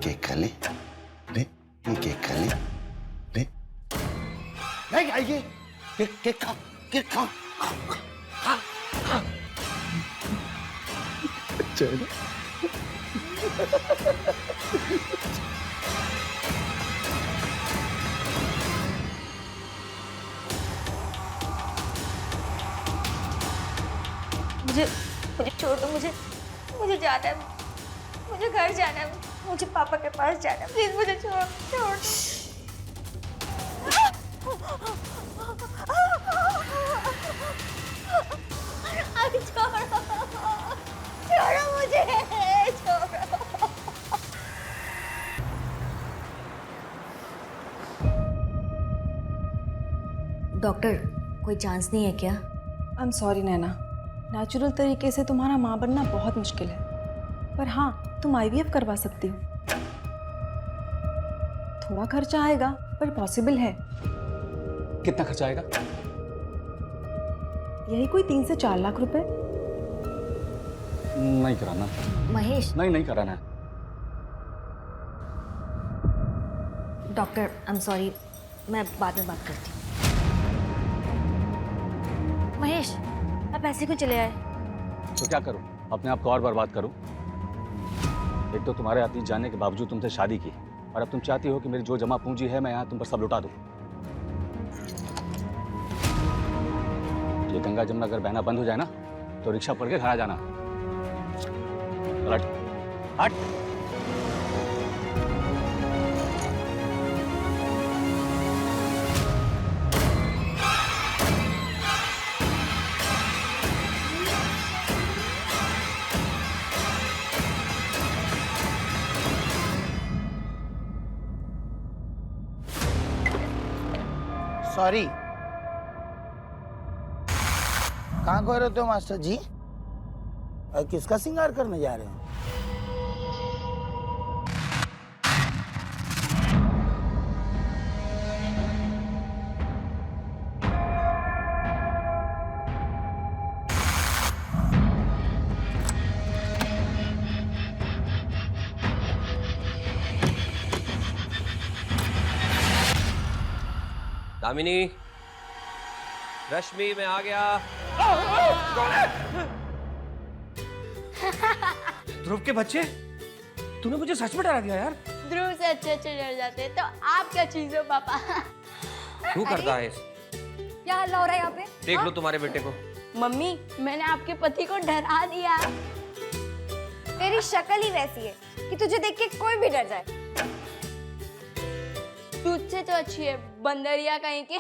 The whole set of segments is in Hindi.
केक खा ले, ले ये केक खा ले, ले नहीं खाएगी, केक खा, केक खा, खा, खा। चलो मुझे मुझे छोड़ दो, मुझे जाना है, मुझे घर जाना है, मुझे पापा के पास जाना है, प्लीज मुझे छोड़ छोड़। छोड़ो छोड़ो मुझे, छोड़ो। डॉक्टर, कोई चांस नहीं है क्या? I am sorry Naina, natural तरीके से तुम्हारा माँ बनना बहुत मुश्किल है, पर हाँ तुम आईवीएफ करवा सकती हो। थोड़ा खर्चा आएगा पर पॉसिबल है। कितना खर्चा आएगा? यही कोई 3 से 4 लाख रुपए। नहीं कराना। महेश। नहीं कराना है। डॉक्टर आई एम सॉरी, मैं बाद में बात करती हूँ। महेश, आप ऐसे क्यों चले आए? तो क्या करूं? अपने आप को और बर्बाद करूं? एक तो तुम्हारे अतीत जानने के बावजूद तुमसे शादी की, और अब तुम चाहती हो कि मेरी जो जमा पूंजी है मैं यहाँ तुम पर सब लुटा दूं। ये गंगा जमुना अगर बहना बंद हो जाए ना तो रिक्शा पकड़ के घर आ जाना। हट हट। सॉरी, कहाँ गए रहते हो मास्टर जी? और किसका श्रृंगार करने जा रहे हो? दामिनी, रश्मि मैं आ गया। ध्रुव के बच्चे, तूने मुझे सच में डरा दिया यार। ध्रुव से अच्छे डर जाते हैं, तो आप क्या चीज हो पापा? क्यों करता है? क्या हल्ला हो रहा है यहाँ पे? देख लो तुम्हारे बेटे को। मम्मी, मैंने आपके पति को डरा दिया। तेरी शक्ल ही वैसी है कि तुझे देख के कोई भी डर जाए। तुझसे तो अच्छी है, बंदरिया कहीं की।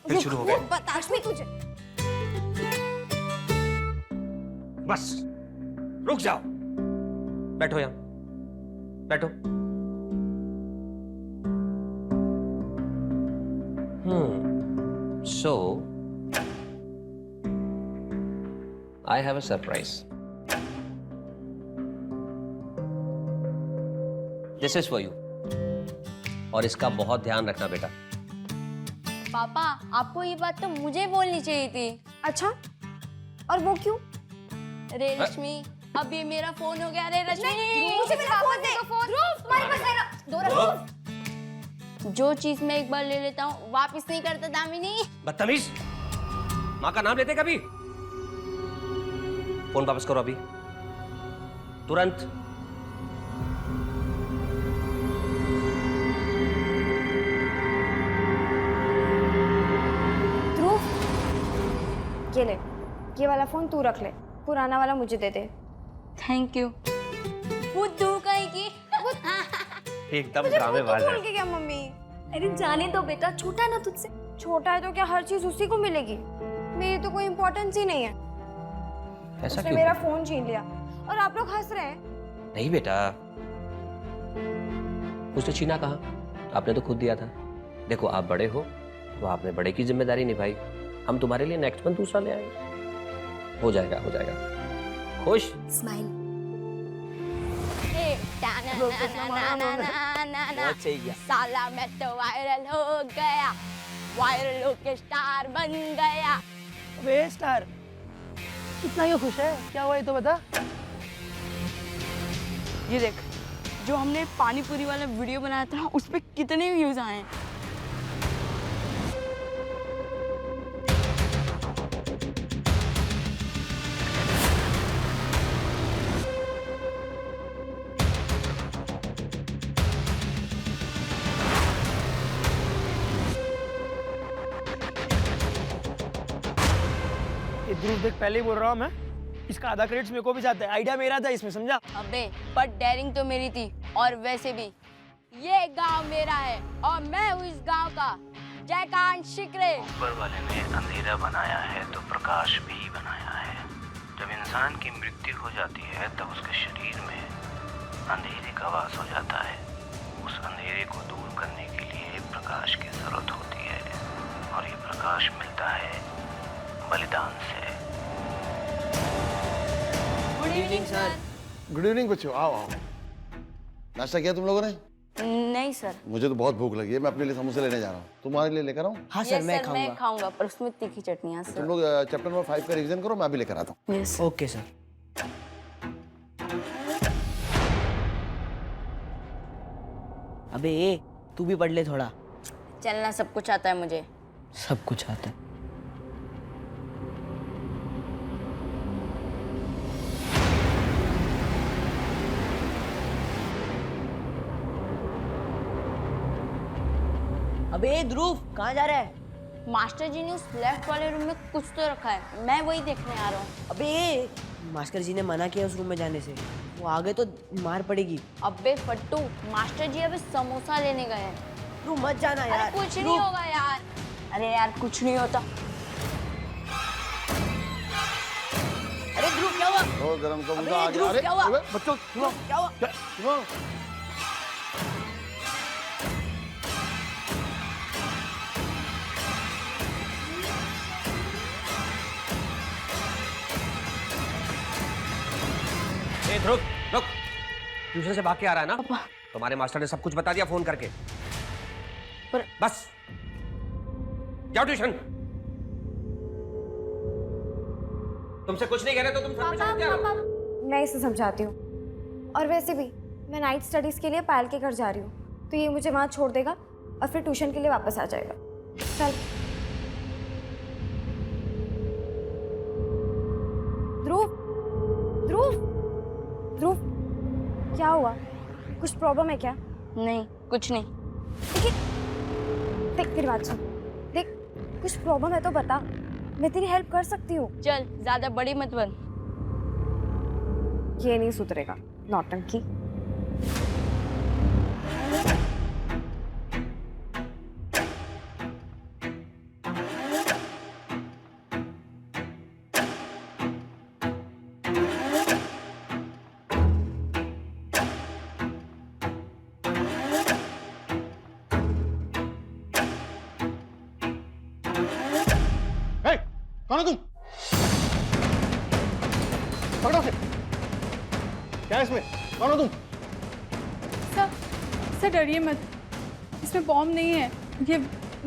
फिर शुरू हो गया। बताश में तुझे। बस रुक जाओ, बैठो यहाँ, बैठो। So I have a surprise. This is for you, और इसका बहुत ध्यान रखना बेटा। पापा, आपको ये बात तो मुझे बोलनी चाहिए थी। अच्छा, और वो क्यों? रे रश्मि, अब ये मेरा फोन हो गया। रे रश्मि, मुझे मेरा फोन दे। तुम्हारे पास मेरा दो रखो। जो चीज मैं एक बार ले लेता हूँ वापस नहीं करता दामिनी। बदतमीज, माँ का नाम लेते कभी? फोन वापस करो अभी, तुरंत। ये ले, ये वाला फोन तू रख ले, पुराना वाला मुझे दे दे। Thank you. बुद्धू कहीं की। एकदम ड्रामेबाज भूल है। के क्या मम्मी? अरे जाने दो बेटा, छोटा है ना तुझसे। छोटा है तो क्या हर चीज उसी को मिलेगी? मेरी तो कोई इम्पोर्टेंस ही नहीं है। ऐसा उसने क्यों? मेरा फोन छीन लिया और आप लोग हंस रहे हैं। नहीं बेटा, उसने छीना कहाँ? आपने तो खुद दिया था। देखो आप बड़े हो तो आपने बड़े की जिम्मेदारी निभाई। हम तुम्हारे लिए नेक्स्ट मंथ दूसरा ले आएंगे। हो जाएगा, हो जाएगा। खुश? स्माइल। साला मैं तो वायरल हो गया, वायरल होके स्टार बन गया। अबे स्टार, कितना क्यों खुश है? क्या हुआ ये तो बता। ये देख, जो हमने पानी पूरी वाला वीडियो बनाया था उस पे कितने व्यूज आए हैं। ये ध्रुव देख, पहले ही बोल रहा हूँ मैं, इसका आधा क्रेडिट मेरे को भी जाता है। आइडिया मेरा था इसमें, समझा? अबे पर डेयरिंग तो मेरी थी। और वैसे भी ये गांव मेरा है और मैं हूँ इस गांव का जयकांत शिकरे। ऊपर वाले ने अंधेरा बनाया है तो प्रकाश भी बनाया है। जब इंसान की मृत्यु हो जाती है तब उसके शरीर में अंधेरे का वास हो जाता है। उस अंधेरे को दूर करने के लिए प्रकाश की जरूरत होती है और ये प्रकाश मिलता है बलिदान से। Good evening sir. Good evening बच्चों, आओ आओ। नाश्ता किया तुम लोगों ने? नहीं सर। मुझे तो बहुत भूख लगी है, मैं अपने लिए समोसे लेने जा रहा हूँ। तुम्हारे लिए लेकर आऊँ? हाँ सर, मैं खाऊंगा पर उसमें तीखी चटनी है तुम सर। लोग चैप्टर नंबर 5 का रिवीजन करो, मैं भी लेकर आता हूँ। Yes okay sir. अबे तू भी पढ़ ले थोड़ा। चलना सब कुछ आता है मुझे। सब कुछ आता है। अबे ध्रुव कहाँ जा रहा है? मास्टर जी ने उस लेफ्ट वाले रूम में कुछ तो रखा है, मैं वही देखने आ रहा हूँ। अबे मास्टर जी ने मना किया उस रूम में जाने से, वो आगे तो मार पड़ेगी। अबे फट्टू, मास्टर जी अभी समोसा लेने गए हैं। तू मत जाना यार। अरे कुछ नहीं होगा यार। अरे यार कुछ नहीं होता। अरे ध्रुव क्या हुआ? गरम का अबे ध्रुव क्या हुआ? बच्चों सुनो, क्या हुआ? सुनो। ए ध्रुव रुक, ट्यूशन से भाग के आ रहा है ना? तुम्हारे मास्टर ने सब कुछ बता दिया फोन करके। पर बस जाओ ट्यूशन। तुमसे कुछ नहीं कह रहे तो तुम सब कुछ क्या हो? मैं इसे समझाती हूँ। और वैसे भी मैं नाइट स्टडीज के लिए पायल के घर जा रही हूँ, तो ये मुझे वहाँ छोड़ देगा और फिर ट्यूशन के लिए वापस आ जाएगा। चल ध्रुव, ध्रुव, ध्रुव, क्या हुआ? कुछ प्रॉब्लम है क्या? नहीं, कुछ नहीं। देख तेरी बात सुन, देख कुछ प्रॉब्लम है तो बता, मैं तेरी हेल्प कर सकती हूँ। चल ज्यादा बड़ी मत बन। ये नहीं सुधरेगा, नौटंकी। कौन हो तुम? पकड़ो उसे। क्या है इसमें? कौन हो तुम? सर डरिए मत, इसमें बॉम्ब नहीं है, ये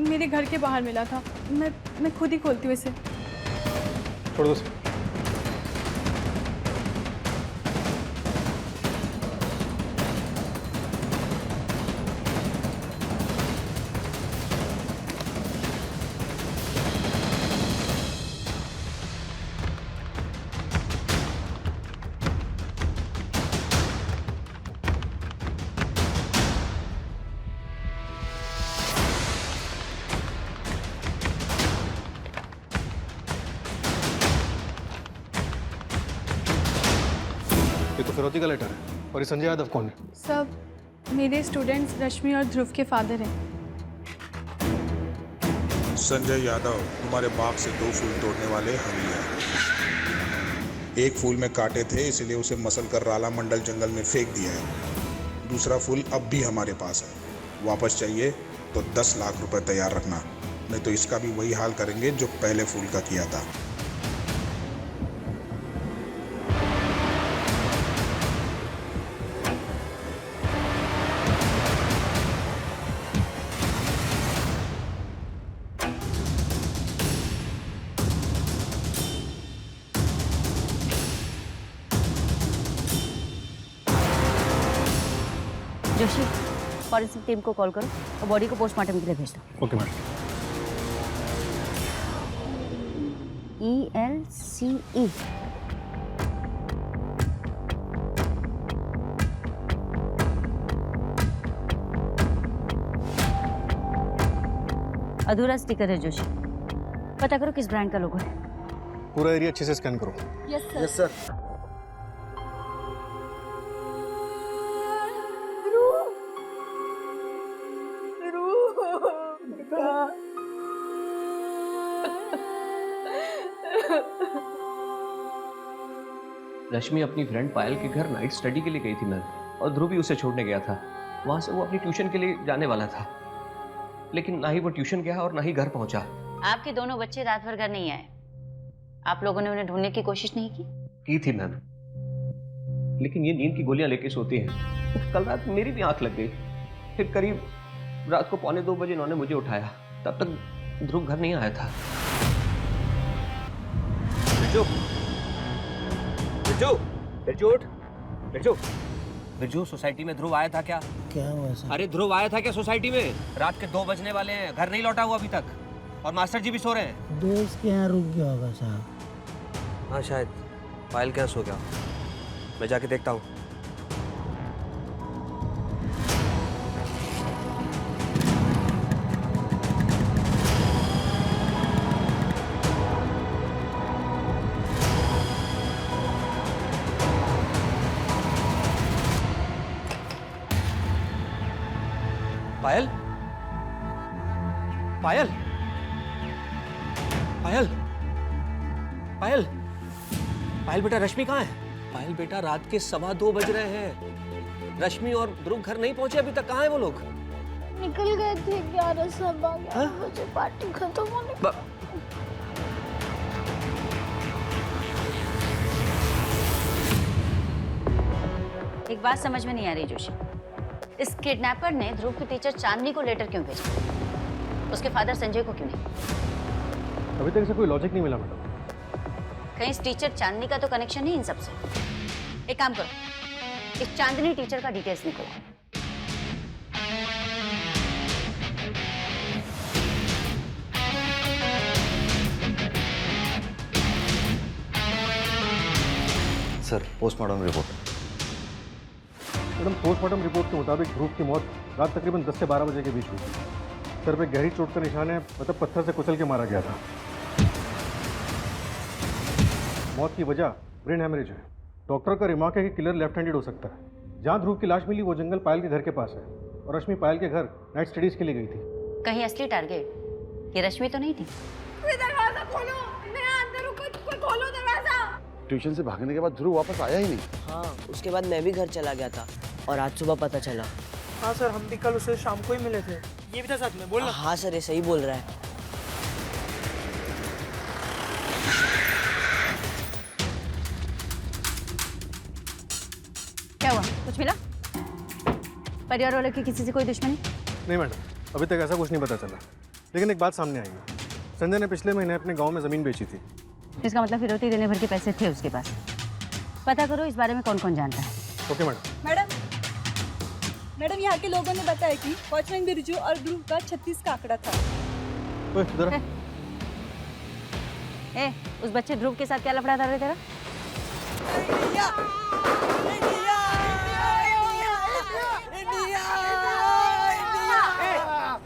मेरे घर के बाहर मिला था। मैं खुद ही खोलती हूँ इसे। छोड़ दो उसे। ये तो फिरौती का लेटर है। और ये संजय यादव कौन है? सब मेरे स्टूडेंट्स रश्मि और ध्रुव के फादर हैं। संजय यादव तुम्हारे बाप से 2 फूल तोड़ने वाले हम ही हैं। एक फूल में कांटे थे, इसलिए उसे मसल कर राला मंडल जंगल में फेंक दिया है। दूसरा फूल अब भी हमारे पास है। वापस चाहिए तो 10 लाख रुपए तैयार रखना, नहीं तो इसका भी वही हाल करेंगे जो पहले फूल का किया था। जोशी, फॉरेंसिक टीम को कॉल करो और बॉडी को पोस्टमार्टम के लिए भेज दो। Okay madam. ELCE। अधूरा स्टिकर है जोशी, पता करो किस ब्रांड का लोगो है। पूरा एरिया अच्छे से स्कैन करो। Yes sir. रश्मि अपनी फ्रेंड पायल के घर नाइट स्टडी के लिए गई थी मैम, और ध्रुव भी उसे छोड़ने गया था। वहां से वो अपनी ट्यूशन के लिए जाने वाला था, लेकिन ना ही वो ट्यूशन गया और ना ही घर पहुंचा। आपके दोनों बच्चे रात भर घर नहीं आए, आप लोगों ने उन्हें ढूंढने की कोशिश नहीं की? थी मैम, लेकिन ये नींद की गोलियां लेके सोती हैं। कल रात मेरी भी आंख लग गई, फिर करीब रात को 1:45 बजे इन्होंने मुझे उठाया, तब तक ध्रुव घर नहीं आया था। बिरजू, सोसाइटी में ध्रुव आया था क्या? क्या हुआ सर? अरे ध्रुव आया था क्या सोसाइटी में? रात के 2 बजने वाले हैं, घर नहीं लौटा हुआ अभी तक, और मास्टर जी भी सो रहे हैं। दोस्त के यहाँ रुक गया होगा साहब। हाँ शायद, पायल क्या सो गया, मैं जाके देखता हूँ। पायल, पायल, पायल, पायल, पायल बेटा, रश्मि कहाँ है? पायल बेटा, रात के 2:15 बज रहे हैं। रश्मि और ध्रुव घर नहीं पहुंचे अभी तक, कहाँ हैं वो लोग? निकल गए थे 11:15 बजे पार्टी खत्म होने। एक बात समझ में नहीं आ रही जोशी, इस किडनैपर ने ध्रुव की टीचर चांदनी को लेटर क्यों भेजा, उसके फादर संजय को क्यों नहीं? अभी तक इसे कोई लॉजिक नहीं मिला मैडम। कहीं इस टीचर चांदनी का तो कनेक्शन नहीं इन सबसे? एक काम करो, इस चांदनी टीचर का डिटेल्स निकालो। Sir, postmortem report. Madam, postmortem report के मुताबिक ध्रुव की मौत रात तकरीबन 10 से 12 बजे के बीच हुई। सर पे गहरी चोट का निशान है, मतलब पत्थर से कुचल के मारा गया था। मौत की वजह ब्रेन हैमरेज है। डॉक्टर का रिमार्क है कि किलर लेफ्ट हैंडेड हो सकता है। जहाँ ध्रुव की लाश मिली वो जंगल पायल के घर के पास है, और रश्मि पायल के घर नाइट स्टडीज के लिए गई थी। कहीं असली टारगेट ये रश्मि तो नहीं थी? दरवाजा खोलो, मैं अंदर हूँ, कोई खोलो दरवाजा। ट्यूशन से भागने के बाद ध्रुव वापस आया ही नहीं। हाँ, उसके बाद मैं भी घर चला गया था और आज सुबह पता चला। हाँ सर, हम भी कल उसे शाम को ही मिले थे। ये भी था साथ में, बोलना। हाँ सर, ये सही बोल रहा है। क्या हुआ, कुछ मिला? परिवार वालों की किसी से कोई दुश्मनी? नहीं मैडम, अभी तक ऐसा कुछ नहीं पता चला, लेकिन एक बात सामने आई है। संजय ने पिछले महीने अपने गांव में ज़मीन बेची थी। इसका मतलब फिरौती देने भर के पैसे थे उसके पास। पता करो इस बारे में कौन कौन जानता है। Okay madam. मैडम, यहाँ के लोगों ने बताया कि वॉचमैन बिरजू और ध्रुव का 36 का आंकड़ा था। ए, उस बच्चे ध्रुव के साथ क्या लफड़ा था रे तेरा?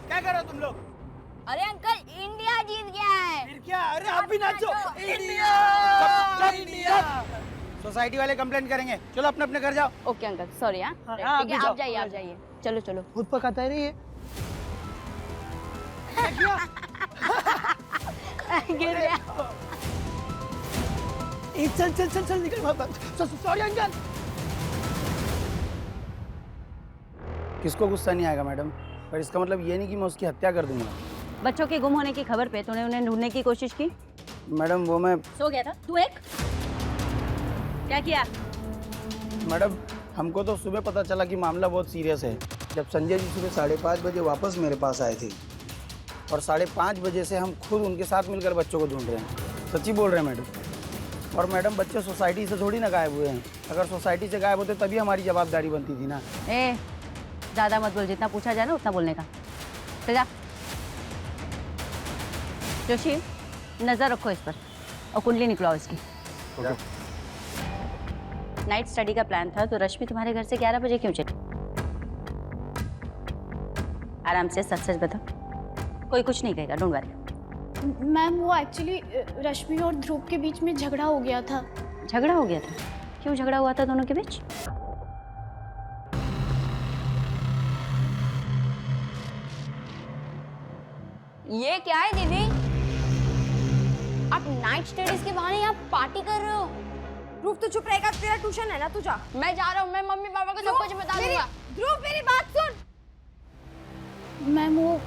क्या कर रहे हो तुम लोग? अरे अंकल, इंडिया जीत गया है। फिर क्या? अरे आप भी नाचो। India, India. सोसाइटी वाले कंप्लेंट करेंगे, चलो अपने अपने घर जाओ। Okay uncle, sorry. हाँ हाँ, ठीक है, आप जाइए, आप जाइए। चलो चलो। खुद पकाता है रे ये। गिर गया। चल चल चल चल निकल। Sorry uncle. किसको गुस्सा नहीं आएगा मैडम, पर इसका मतलब ये नहीं कि मैं उसकी हत्या कर दूंगा। बच्चों के गुम होने की खबर पे तूने उन्हें ढूंढने की कोशिश की? मैडम वो मैं सो गया था तू। एक क्या किया? मैडम हमको तो सुबह पता चला कि मामला बहुत सीरियस है। जब संजय जी सुबह 5:30 बजे वापस मेरे पास आए थे, और 5:30 बजे से हम खुद उनके साथ मिलकर बच्चों को ढूंढ रहे हैं। सच्ची बोल रहे हैं मैडम। और मैडम बच्चे सोसाइटी से थोड़ी ना गायब हुए हैं, अगर सोसाइटी से गायब होते तभी हमारी जवाबदारी बनती थी ना। ज्यादा मत बोल, जितना पूछा जाए ना उतना बोलने का। चल जा। जोशी, नजर रखो इस पर और कुंडली निकलाओ इसकी। नाइट स्टडी का प्लान था, तो रश्मि तुम्हारे घर से 11 बजे क्यों चली? आराम से सच सच बताओ, कोई कुछ नहीं कहेगा, डोंट वरी। मैम वो एक्चुअली रश्मि और ध्रुव के बीच में झगड़ा हो गया था। झगड़ा हो गया था? क्यों झगड़ा हुआ था दोनों के बीच? ये क्या है दीदी? आप नाइट स्टडीज के बहाने यहाँ पार्टी कर रहे हो? ध्रुव तो चुप रहेगा, तेरा ट्यूशन है ना, तू जा। मैं जा रहा हूँ, मैं मम्मी पापा को सब कुछ बता दूंगा। ध्रुव मेरी बात सुन। मैम वो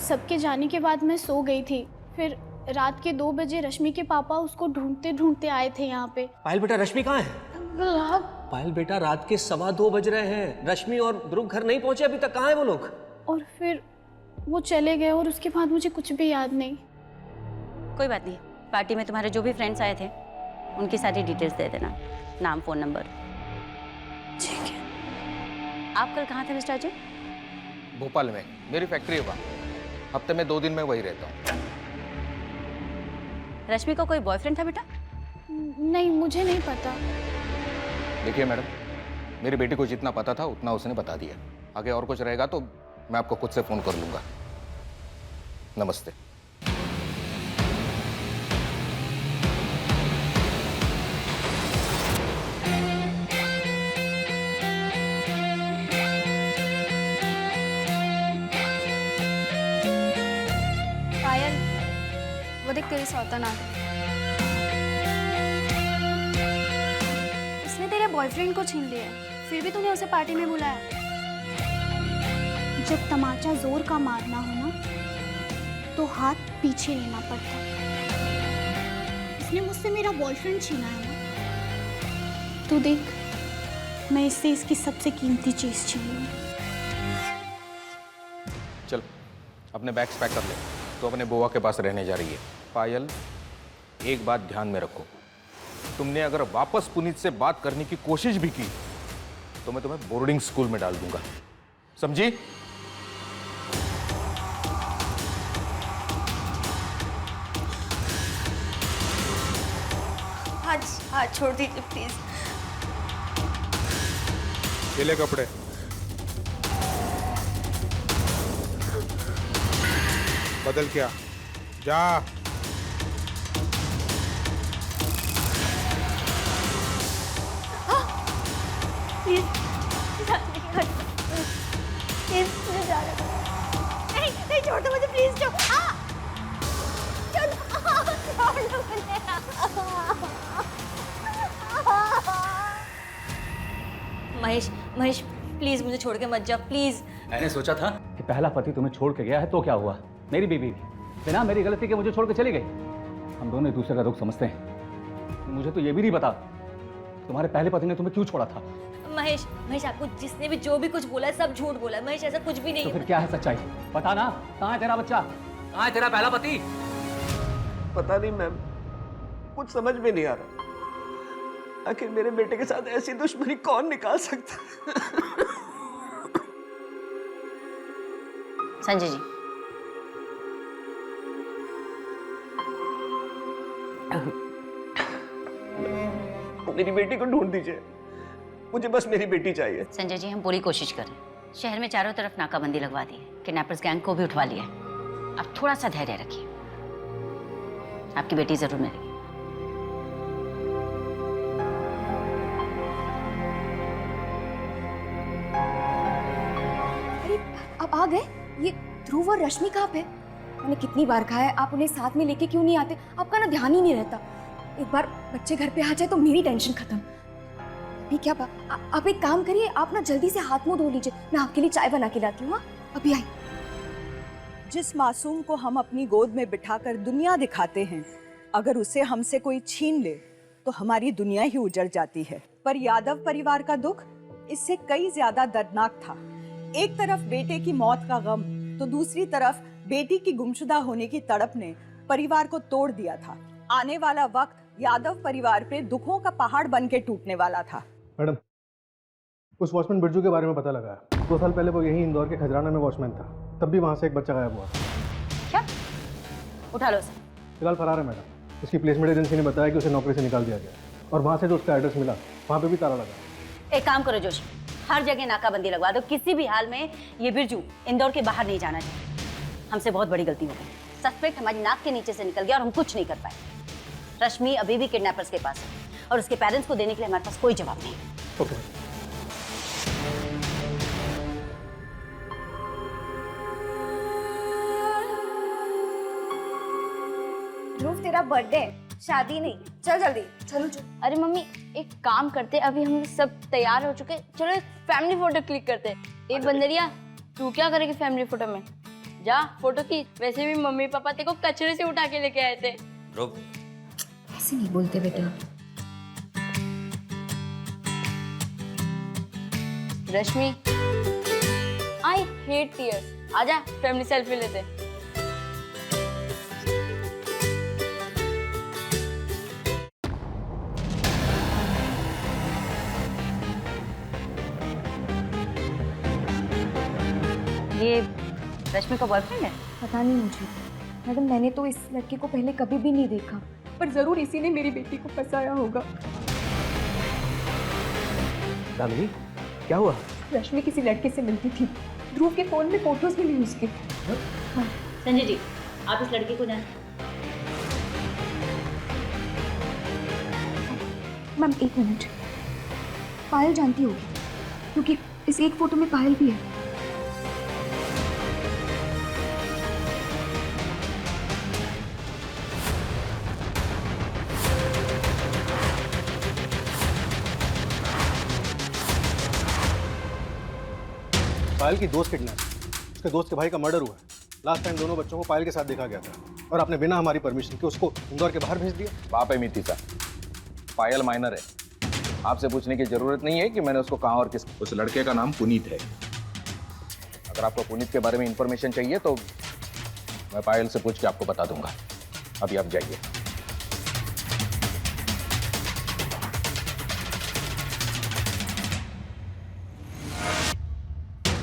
सबके जाने के बाद मैं सो गई थी, फिर रात के 2 बजे रश्मि के पापा उसको ढूंढते ढूंढते आए थे यहाँ पे। पायल बेटा, रश्मि कहाँ है? पायल बेटा, रात के 2:15 बज रहे हैं, रश्मि और ध्रुव घर नहीं पहुंचे अभी तक, कहाँ है वो लोग? और फिर वो चले गए और उसके बाद मुझे कुछ भी याद नहीं। कोई बात नहीं, पार्टी में तुम्हारे जो भी फ्रेंड्स आए थे उनकी सारी डिटेल्स दे देना, नाम, फोन नंबर। ठीक है। आप कल कहाँ थे मिस्टर अजय? भोपाल में, मेरी फैक्ट्री है वहाँ। हफ्ते में 2 दिन मैं वही रहता हूँ। रश्मि को कोई बॉयफ्रेंड था बेटा? नहीं, मुझे नहीं पता। देखिए मैडम, मेरी बेटी को जितना पता था उतना उसने बता दिया। आगे और कुछ रहेगा तो मैं आपको खुद से फोन कर लूंगा। नमस्ते। पायल, वो देख तेरी सौतन आ गई। उसने तेरे बॉयफ्रेंड को छीन लिया, फिर भी तूने उसे पार्टी में बुलाया। जब तमाचा जोर का मारना हो ना, तो हाथ पीछे लेना पड़ता। इसने मुझसे मेरा बॉयफ्रेंड छीना है ना, तू देख, मैं इससे इसकी सबसे कीमती चीज छीन लूंगी। चल अपने बैग्स पैक कर ले, तो अपने बुआ के पास रहने जा रही है। पायल, एक बात ध्यान में रखो, तुमने अगर वापस पुनीत से बात करने की कोशिश भी की तो मैं तुम्हें बोर्डिंग स्कूल में डाल दूंगा, समझी? हाथ छोड़ दीजिए प्लीज। ये ले कपड़े। बदल क्या, जा। प्लीज मुझे जाने दो। नहीं नहीं, छोड़ दो मुझे प्लीज। छोड़ दो मुझे। महेश, महेश प्लीज मुझे छोड़ के मत जा प्लीज। मैंने सोचा था कि पहला पति तुम्हें छोड़ के गया है तो क्या हुआ, मेरी बीवी बिना मेरी गलती के मुझे छोड़ के चली गई। हम दोनों एक दूसरे का दुख समझते हैं। मुझे तो ये भी नहीं पता तुम्हारे पहले पति ने तुम्हें क्यों छोड़ा था। महेश, महेश आपको जिसने भी जो भी कुछ बोला है सब झूठ बोला है। महेश ऐसा कुछ भी नहीं तो है। फिर क्या है सच्चाई, बता ना। कहाँ है तेरा बच्चा, कहाँ है तेरा पहला पति? पता नहीं मैम, कुछ समझ में नहीं आ रहा। आखिर मेरे बेटे के साथ ऐसी दुश्मनी कौन निकाल सकता है? संजय जी, मेरी बेटी को ढूंढ दीजिए, मुझे बस मेरी बेटी चाहिए। संजय जी, हम पूरी कोशिश कर रहे हैं। शहर में चारों तरफ नाकाबंदी लगवा दी है, किडनैपर्स गैंग को भी उठवा लिया है। आप थोड़ा सा धैर्य रखिए, आपकी बेटी जरूर मिलेगी। अरे आप आ गए? ये ध्रुव और रश्मि कहाँ पे? मैंने कितनी बार कहा है आप उन्हें साथ में लेके क्यों नहीं आते? आपका ना ध्यान ही नहीं रहता। एक बार बच्चे घर पे आ जाए तो मेरी टेंशन खत्म। अभी क्या आप एक काम करिए, आप ना जल्दी से हाथ मुंह धो लीजिए, मैं आपके लिए चाय बना के लाती हूँ। अभी आई। जिस मासूम को हम अपनी गोद में बिठाकर दुनिया दिखाते हैं, अगर उसे हमसे कोई छीन ले तो हमारी दुनिया ही उजड़ जाती है। पर यादव परिवार का दुख इससे कई ज्यादा दर्दनाक था। एक तरफ बेटे की मौत का गम, तो दूसरी तरफ बेटी की गुमशुदा होने की तड़प ने परिवार को तोड़ दिया था। आने वाला वक्त यादव परिवार पे दुखों का पहाड़ बन के टूटने वाला था। मैडम, उस वॉचमैन बिरजू के बारे में पता लगा है। 2 साल पहले वो यहीं इंदौर के खजराना में वॉचमैन था, तब भी वहाँ से एक बच्चा गायब हुआ। क्या? उठा लो उसे। फिलहाल फरार है मैडम। उसकी प्लेसमेंट एजेंसी ने बताया कि उसे नौकरी से निकाल दिया गया और वहाँ से जो उसका एड्रेस मिला वहाँ पे भी ताला लगा। एक काम करो जोशी, हर जगह नाकाबंदी लगवा दो। किसी भी हाल में ये बिरजू इंदौर के बाहर नहीं जाना चाहिए। हमसे बहुत बड़ी गलती हो गई। सस्पेक्ट हमारी नाक के नीचे से निकल गया और हम कुछ नहीं कर पाए। रश्मि अभी भी किडनैपर्स के पास है और उसके पेरेंट्स को देने के लिए हमारे पास कोई जवाब नहीं। ओके। ध्रुव तेरा बर्थडे, शादी नहीं। चल जल्दी, चलो चलो। अरे मम्मी एक काम करते, अभी हम सब तैयार हो चुके, चलो एक फैमिली फोटो क्लिक करते। एक बंदरिया, तू क्या करेगी फैमिली फोटो में? जा फोटो खींच। वैसे भी मम्मी पापा तेरे को कचरे से उठा के लेके आए थे। ऐसे नहीं बोलते बेटा। रश्मि, आई हेट टीयर्स। आजा फैमिली सेल्फी लेते। ये रश्मि का बॉयफ्रेंड है? पता नहीं मुझे मैडम, मैंने तो इस लड़के को पहले कभी भी नहीं देखा, पर जरूर इसी ने मेरी बेटी को फंसाया होगा। दामिनी, क्या हुआ? रश्मि किसी लड़के से मिलती थी, ध्रुव के फोन में फोटोज मिली उसके। संजय जी, आप इस लड़के को जानते? मैम एक मिनट, पायल जानती होगी क्योंकि इस एक फोटो में पायल भी है। पायल की दोस्त किडनैप, उसके दोस्त के भाई का मर्डर हुआ है। लास्ट टाइम दोनों बच्चों को पायल के साथ देखा गया था और आपने बिना हमारी परमिशन के उसको इंदौर के बाहर भेज दिया। बाप है मीति सा, पायल माइनर है। आपसे पूछने की जरूरत नहीं है कि मैंने उसको कहाँ और किस। उस लड़के का नाम पुनीत है। अगर आपको पुनीत के बारे में इंफॉर्मेशन चाहिए तो मैं पायल से पूछ के आपको बता दूंगा। अभी आप जाइए।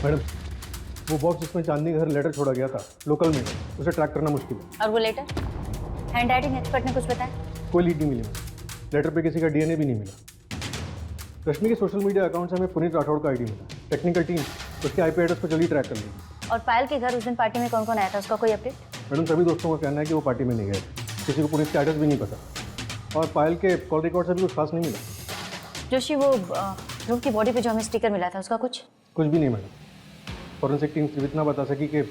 मैडम, वो बॉक्स जिसमें चांदनी घर लेटर छोड़ा गया था लोकल में, उसे ट्रैक करना मुश्किल है। और वो लेटर? हैंड राइटिंग एक्सपर्ट ने कुछ बताया? कोई लीड नहीं मिली मैडम। लेटर पे किसी का डीएनए भी नहीं मिला। रश्मि के सोशल मीडिया अकाउंट से हमें पुनीत राठौड़ का आईडी मिला। टेक्निकल टीम उसके आईपी एड्रेस को जल्दी ट्रैक कर लेगी। और पायल के घर उस दिन पार्टी में कौन कौन आया था, उसका कोई अपडेट? मैडम, सभी दोस्तों का कहना है कि वो पार्टी में नहीं गए। किसी को पुनीत का एड्रेस भी नहीं पता और पायल के कॉल रिकॉर्ड से भी कुछ खास नहीं मिला। जोशी, वो ध्रुव की बॉडी पे जो हमें स्टिकर मिला था उसका कुछ भी नहीं मैडम। फॉरेंसिक टीम सिर्फ इतना बता सकी कि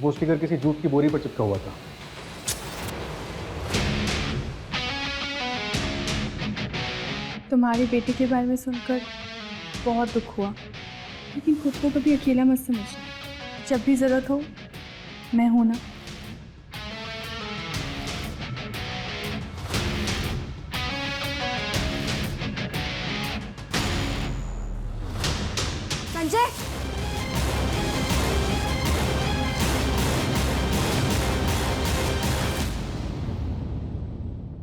वो स्टिकर किसी जूट की बोरी पर चिपका हुआ था। तुम्हारी बेटी के बारे में सुनकर बहुत दुख हुआ, लेकिन खुद को कभी अकेला मत समझना। जब भी ज़रूरत हो मैं हूं ना। संजय,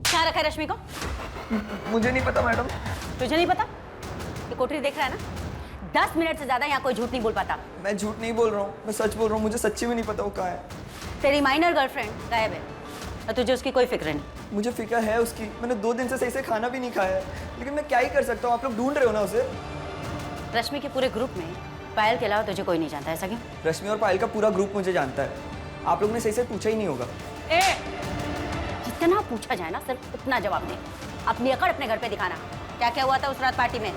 क्या रखा है रश्मि को? मुझे नहीं पता मैडम। तुझे नहीं पता? ये कोठरी देख रहा है ना? 10 मिनट से ज्यादा यहाँ कोई झूठ नहीं बोल पाता। मैं झूठ नहीं बोल रहा हूँ, मैं सच बोल रहा हूँ। मुझे सच्ची में नहीं पता वो कहाँ है। तेरी माइनर गर्लफ्रेंड गायब है और तुझे उसकी कोई फिक्र नहीं। मुझे फिक्र है उसकी। मैंने 2 दिन से सही से खाना भी नहीं खाया है, लेकिन मैं क्या ही कर सकता हूँ। आप लोग ढूंढ रहे हो ना उसे। रश्मि के पूरे ग्रुप में पायल के अलावा तुझे कोई नहीं जानता, ऐसा क्यों? रश्मि और पायल का पूरा ग्रुप मुझे जानता है। आप लोगों ने सही से पूछा ही नहीं होगा। जितना पूछा जाए ना सिर्फ उतना जवाब दे। अपनी अकड़ अपने घर पे दिखाना। क्या क्या हुआ था उस रात पार्टी में?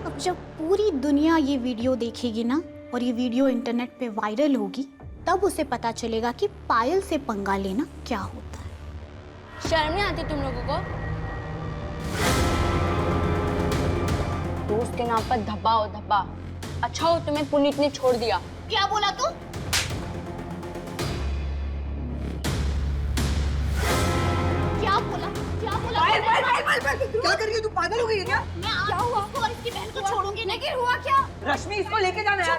अब जब पूरी दुनिया ये वीडियो देखेगी ना और ये वीडियो इंटरनेट पे वायरल होगी, तब उसे पता चलेगा कि पायल से पंगा लेना क्या होता है। शर्म नहीं आती तुम लोगों को? दोस्त के नाम पर धब्बा हो धब्बा। अच्छा हो तुम्हें पुनीत ने छोड़ दिया। क्या बोला तू? क्या बोला? क्या कर रही है तू? पागल हो गई है क्या? क्या हुआ? और इसकी बहन को छोड़ूंगी नहीं। लेकिन हुआ क्या? रश्मि, इसको लेके जाना यार।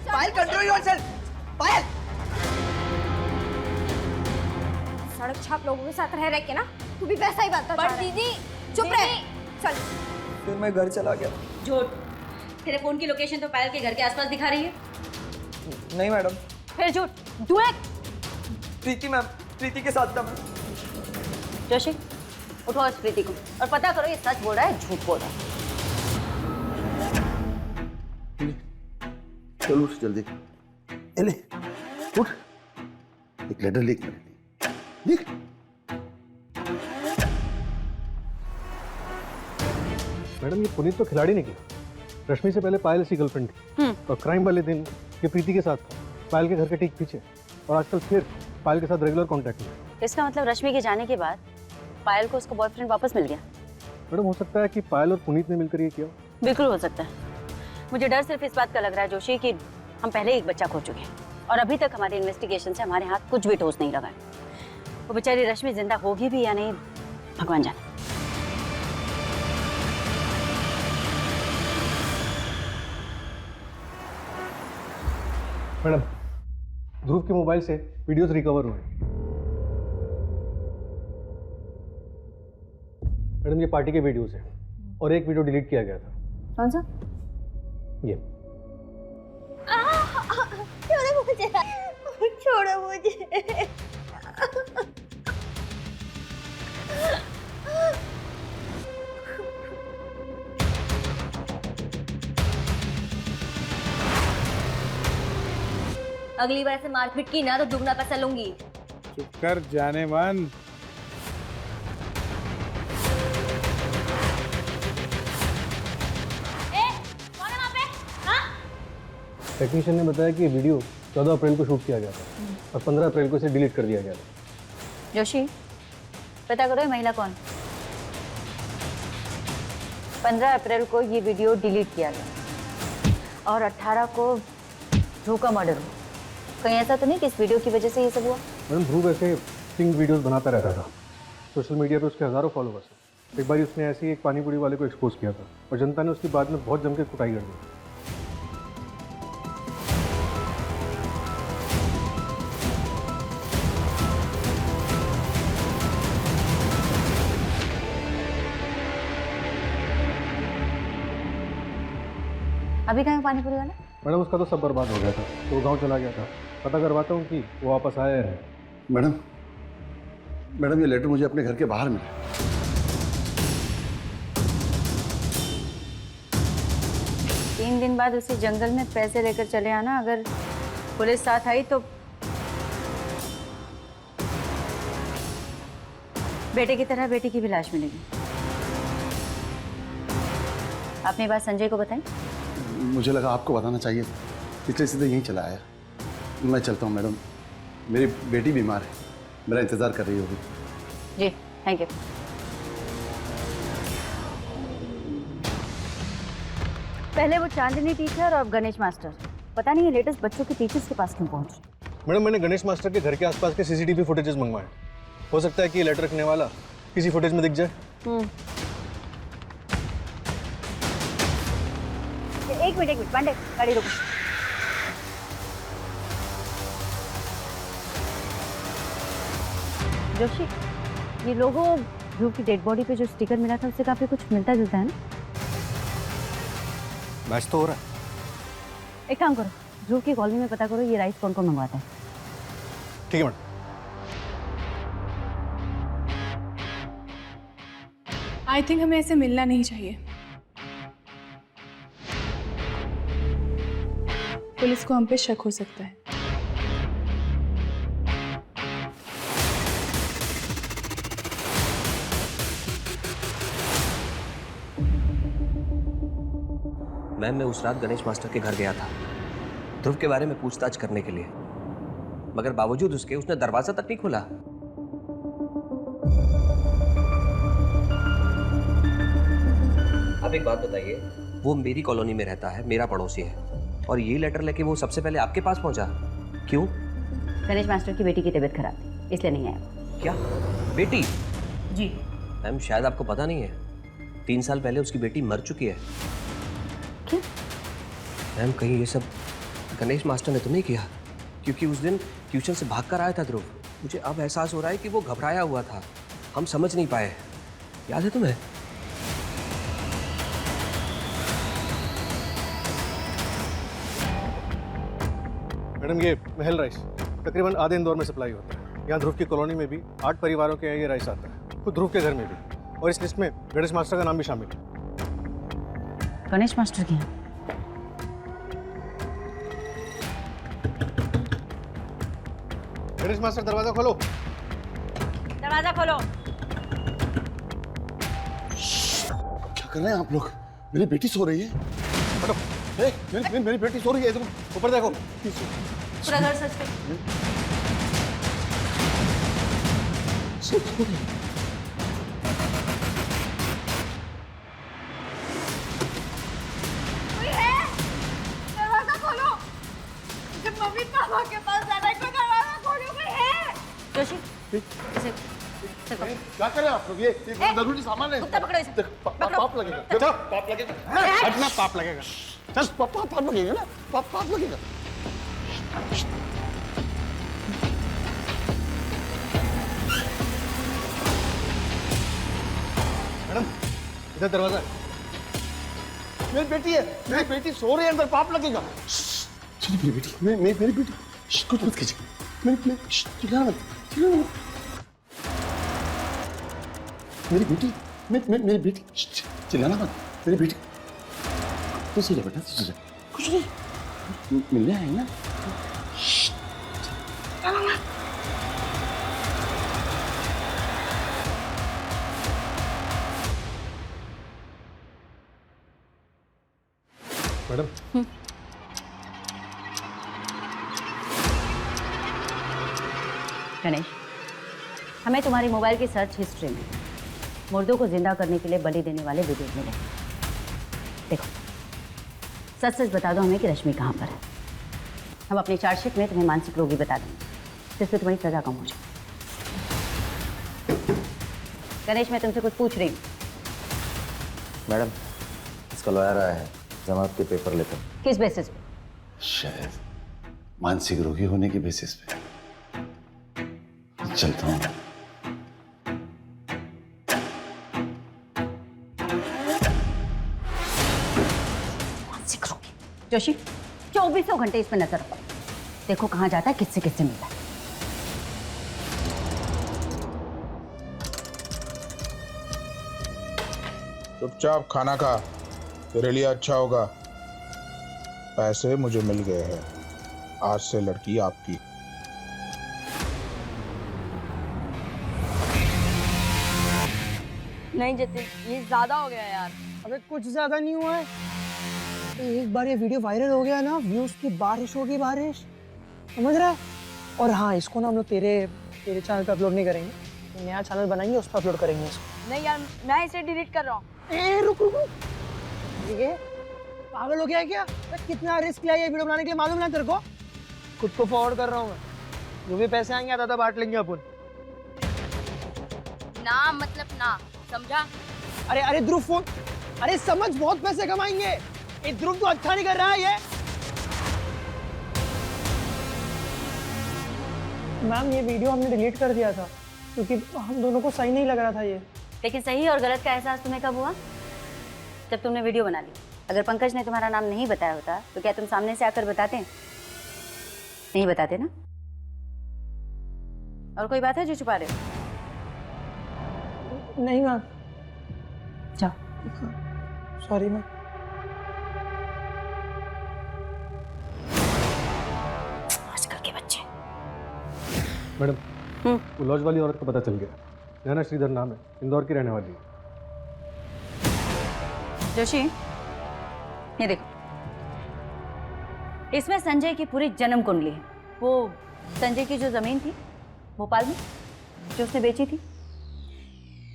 पायल, कंट्रोल योरसेल्फ। पायल, सड़क छाप लोगों के साथ रह के ना तू भी वैसा ही बनता। पर दीदी चुप रह। चल। फिर मैं घर चला गया। झूठ। तेरे फोन की लोकेशन तो पायल के घर के आसपास दिखा रही है। नहीं मैडम। फिर झूठ। Do it. प्रीति मैम, प्रीति के साथ था मैं। जोशी उठो इस प्रीति को और पता करो ये सच बोल रहा है झूठ बोल रहा है। चलो उठ जल्दी। ले उठ, एक लेटर लिख मेरे लिए, लिख। मैडम ये पुनीत तो खिलाड़ी निकला। रश्मि से पहले पायल इसकी गर्लफ्रेंड थी और क्राइम वाले दिन ये प्रीति के साथ था, पायल के घर के ठीक पीछे, और आजकल फिर पायल के साथ रेगुलर कांटेक्ट में। इसका मतलब रश्मि के जाने के बाद पायल को उसका बॉयफ्रेंड वापस मिल गया। मैडम हो सकता है कि पायल और पुनीत ने मिलकर ये किया। बिल्कुल हो सकता है। मुझे डर सिर्फ इस बात का लग रहा है जोशी कि हम पहले एक बच्चा खो चुके हैं और अभी तक हमारी इन्वेस्टिगेशन से हमारे हाथ कुछ भी ठोस नहीं लगा है। वो बेचारी रश्मि जिंदा होगी भी या नहीं भगवान जाने। मैडम ध्रुव के मोबाइल से वीडियोस रिकवर हुए। मैडम ये पार्टी के वीडियोस हैं और एक वीडियो डिलीट किया गया था। कौन सा? ये छोड़ो मुझे, छोड़ो मुझे। अगली बार से मारपीट की ना तो दुगना पैसा लूंगी। चुप कर जाने मन। टेक्नीशियन ने बताया कि ये वीडियो 14 अप्रैल को शूट किया गया था और 15 अप्रैल को इसे डिलीट कर दिया गया था। जोशी पता करो ये महिला कौन। 15 अप्रैल को ये वीडियो डिलीट किया गया और 18 को ध्रुव का मर्डर हुआ। कहीं ऐसा तो नहीं कि इस वीडियो की वजह से ये सब हुआ? मैडम ध्रुव ऐसे सिंग वीडियोस बनाता रहता था। सोशल मीडिया पे उसके हजारों फॉलोवर्स हैं। एक बार उसने ऐसे ही एक पानी पूरी वाले को एक्सपोज किया था और जनता ने उसकी बाद में बहुत जम के कुटाई कर दी। अभी कहाँ है पानी पूरी वाला? मैडम उसका तो सब बर्बाद हो गया था तो वो गाँव चला गया था। पता करवाता हूँ कि वो वापस आया है। मैडम ये लेटर मुझे अपने घर के बाहर मिला। तीन दिन बाद उसी जंगल में पैसे लेकर चले आना। अगर पुलिस साथ आई तो बेटे की तरह बेटी की भी लाश मिलेगी। आपने ये बात संजय को बताई? मुझे लगा आपको बताना चाहिए, इसलिए सीधे यहीं चला आया। मैं चलता हूँ मैडम, मेरी बेटी बीमार है, मेरा इंतजार कर रही होगी। जी थैंक यू। पहले वो चांदनी टीचर और गणेश मास्टर, पता नहीं ये लेटेस्ट बच्चों के टीचर्स के पास क्यों पहुंच। मैडम मैंने गणेश मास्टर के घर के आसपास के सीसीटीवी फुटेजेस मंगवाए। हो सकता है कि ये लेटर रखने वाला किसी फुटेज में दिख जाए। एक मिनट पांडे, गाड़ी रोको। जोशी ये लोगों ध्रुव की डेड बॉडी पे जो स्टिकर मिला था उससे काफी कुछ मिलता जुलता है ना? मैच तो हो रहा है। एक काम करो, ध्रुव की कॉलोनी में पता करो ये राइस कौन कौन मंगवाता है। ठीक है मैडम। आई थिंक हमें ऐसे मिलना नहीं चाहिए। पुलिस को हम पे शक हो सकता है। मैम मैं उस रात गणेश मास्टर के घर गया था ध्रुव के बारे में पूछताछ करने के लिए, मगर बावजूद उसके उसने दरवाजा तक नहीं खोला। आप एक बात बताइए, वो मेरी कॉलोनी में रहता है, मेरा पड़ोसी है, और ये लेटर लेके वो सबसे पहले आपके पास पहुंचा, क्यों? गणेश मास्टर की बेटी की तबीयत खराब थी इसलिए नहीं आया। क्या बेटी? जी मैम शायद आपको पता नहीं है, 3 साल पहले उसकी बेटी मर चुकी है। क्यों? मैम कहीं ये सब गणेश मास्टर ने तो नहीं किया? क्योंकि उस दिन ट्यूशन से भागकर आया था ध्रुव। मुझे अब एहसास हो रहा है कि वो घबराया हुआ था, हम समझ नहीं पाए। याद है तुम्हें? मैडम ये महल राइस तकरीबन आधे इंदौर में सप्लाई होता है। यहाँ ध्रुव की कॉलोनी में भी 8 परिवारों के यहाँ ये राइस आता है, खुद ध्रुव के घर में भी। और इस लिस्ट में गणेश मास्टर का नाम भी शामिल है। गणेश मास्टर की हैं? गणेश मास्टर दरवाजा खोलो। दरवाजा खोलो। क्या कर रहे हैं आप लोग? मेरी बेटी सो रही है। हटो। मेरी बेटी सो रही है। ऊपर देखो। पूरा घर सच पे। कोई है? दरवाजा खोलो। जब मम्मी पापा के पास जाना है तो दरवाजा खोलो, कोई है? जोशी क्या कर रहे हैं आप लोग? ये जरूरी सामान है। कुत्ता पकड़ो इसे। पाप लगेगा। चलो, पाप लगेगा। हटना, पाप लगेगा। चल, पाप लगेगा ना। पाप लगेगा। मैडम इधर दरवाजा। मेरी बेटी है। मेरी बेटी सो रही है अंदर, पाप लगेगा। चलो मेरी बेटी, मेरी बेटी, कुछ मत कीजिए। चिल्लाना मत। मेरी बेटी, मेरी बेटी, चिल्लाना मत। मेरी बेटी, तू सो जा बेटा, तू सो जा। कुछ नहीं, मिलने आए ना। चिल्लाना मत। मैडम गणेश, हमें तुम्हारी मोबाइल की सर्च हिस्ट्री में मुर्दों को जिंदा करने के लिए बलि देने वाले वीडियो मिले। देखो, सच सच बता दो हमें कि रश्मि कहाँ पर है। हम अपनी चार्जशीट में तुम्हें मानसिक रोगी बता देंगे, जिससे तुम्हारी सजा कम हो जाए। गणेश, मैं तुमसे कुछ पूछ रही हूँ। मैडम, इसका लॉयर आया है, जमानत के पेपर लेकर। किस बेसिस पे? शायद मानसिक रोगी होने के बेसिस पे। चलता हूँ। मानसिक रोगी। जोशी, 24 घंटे इस पर नजर रखो। देखो कहाँ जाता है, किससे किससे मिलता है। चुपचाप खाना खा, तेरे लिए अच्छा होगा। पैसे मुझे मिल गए हैं, आज से लड़की आपकी। नहीं जतिन, ये ज्यादा हो गया यार। अबे कुछ ज्यादा नहीं हुआ है। एक बार ये वीडियो वायरल हो गया ना, व्यूज की बारिश होगी, बारिश, समझ रहा है? और हाँ, इसको ना हम लोग तेरे चैनल पे अपलोड नहीं करेंगे, नया चैनल बनाएंगे, उस पर अपलोड करेंगे इसको। नहीं यार, मैं इसे डिलीट कर रहा हूँ। रुक। ये पागल हो गया है क्या? कितना रिस्क लिया ये वीडियो बनाने के लिए, मालूम ना तेरे को? खुद को फॉरवर्ड कर रहा हूँ मैं। जो भी पैसे आएंगे आधा बांट लेंगे अपन। ना मतलब ना, समझा? अरे ध्रुव फोन, अरे समझ, बहुत पैसे कमाएंगे। ये ध्रुव तो अच्छा नहीं कर रहा है ये। मैम, ये वीडियो हमने डिलीट कर दिया था क्योंकि हम दोनों को सही नहीं लग रहा था ये। लेकिन सही और गलत का एहसास तुम्हें कब हुआ? जब तुमने वीडियो बना ली। अगर पंकज ने तुम्हारा नाम नहीं बताया होता तो क्या तुम सामने से आकर बताते? नहीं बताते ना? और कोई बात है जो छुपा रहे हो? नहीं मैम। जाओ। Sorry ma'am. आजकल के बच्चे। मैडम, वो लॉज वाली औरत का पता चल गया। नैना श्रीधर नाम है, इंदौर की रहने वाली है। जोशी, ये देखो, इसमें संजय की पूरी जन्म कुंडली है। वो संजय की जो जमीन थी भोपाल में, जो उसने बेची थी,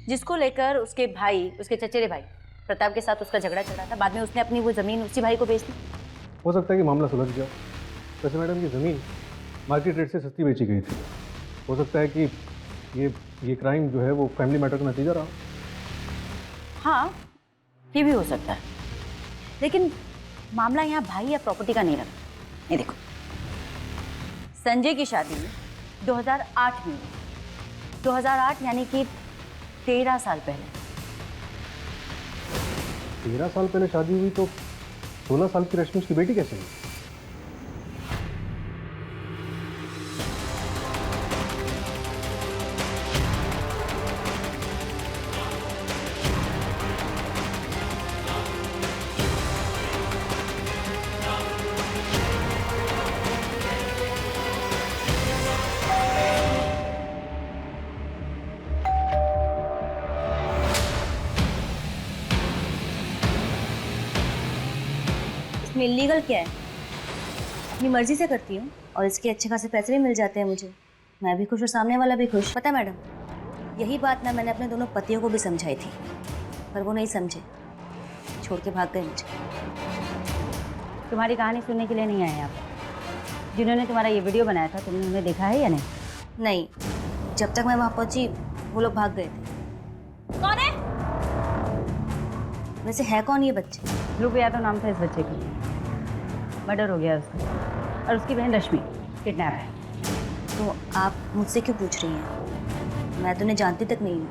जिसको लेकर उसके भाई, उसके चचेरे भाई प्रताप के साथ उसका झगड़ा चल रहा था। बाद में उसने अपनी वो जमीन उसी भाई को बेच दी। हो सकता है कि मामला सुलझ गया। वैसे मैडम, ये ज़मीन मार्केट रेट से सस्ती बेची गई थी। हो सकता है कि ये क्राइम जो है वो फैमिली मैटर का नतीजा रहा। हाँ, ये भी हो सकता है, लेकिन मामला यहाँ भाई या प्रॉपर्टी का नहीं रहा। ये देखो, संजय की शादी 2008 में, 2008 यानी कि 13 साल पहले। 13 साल पहले शादी हुई तो 16 साल की रश्मि उसकी बेटी कैसे हुई? इसमें इलीगल क्या है? अपनी मर्जी से करती हूँ और इसके अच्छे खासे पैसे भी मिल जाते हैं मुझे। मैं भी खुश और सामने वाला भी खुश। पता है मैडम, यही बात ना मैंने अपने दोनों पतियों को भी समझाई थी, पर वो नहीं समझे, छोड़ के भाग गए मुझे। तुम्हारी कहानी सुनने के लिए नहीं आए आप। जिन्होंने तुम्हारा ये वीडियो बनाया था तुमने उन्हें देखा है या नहीं? नहीं, जब तक मैं वहाँ पहुँची वो लोग भाग गए थे। कौन है? वैसे है कौन ये बच्चे? ध्रुव यादव नाम था इस बच्चे का। मर्डर हो गया उसका और उसकी बहन रश्मि किडनैप है। तो आप मुझसे क्यों पूछ रही हैं? मैं तो उन्हें जानती तक नहीं हूँ।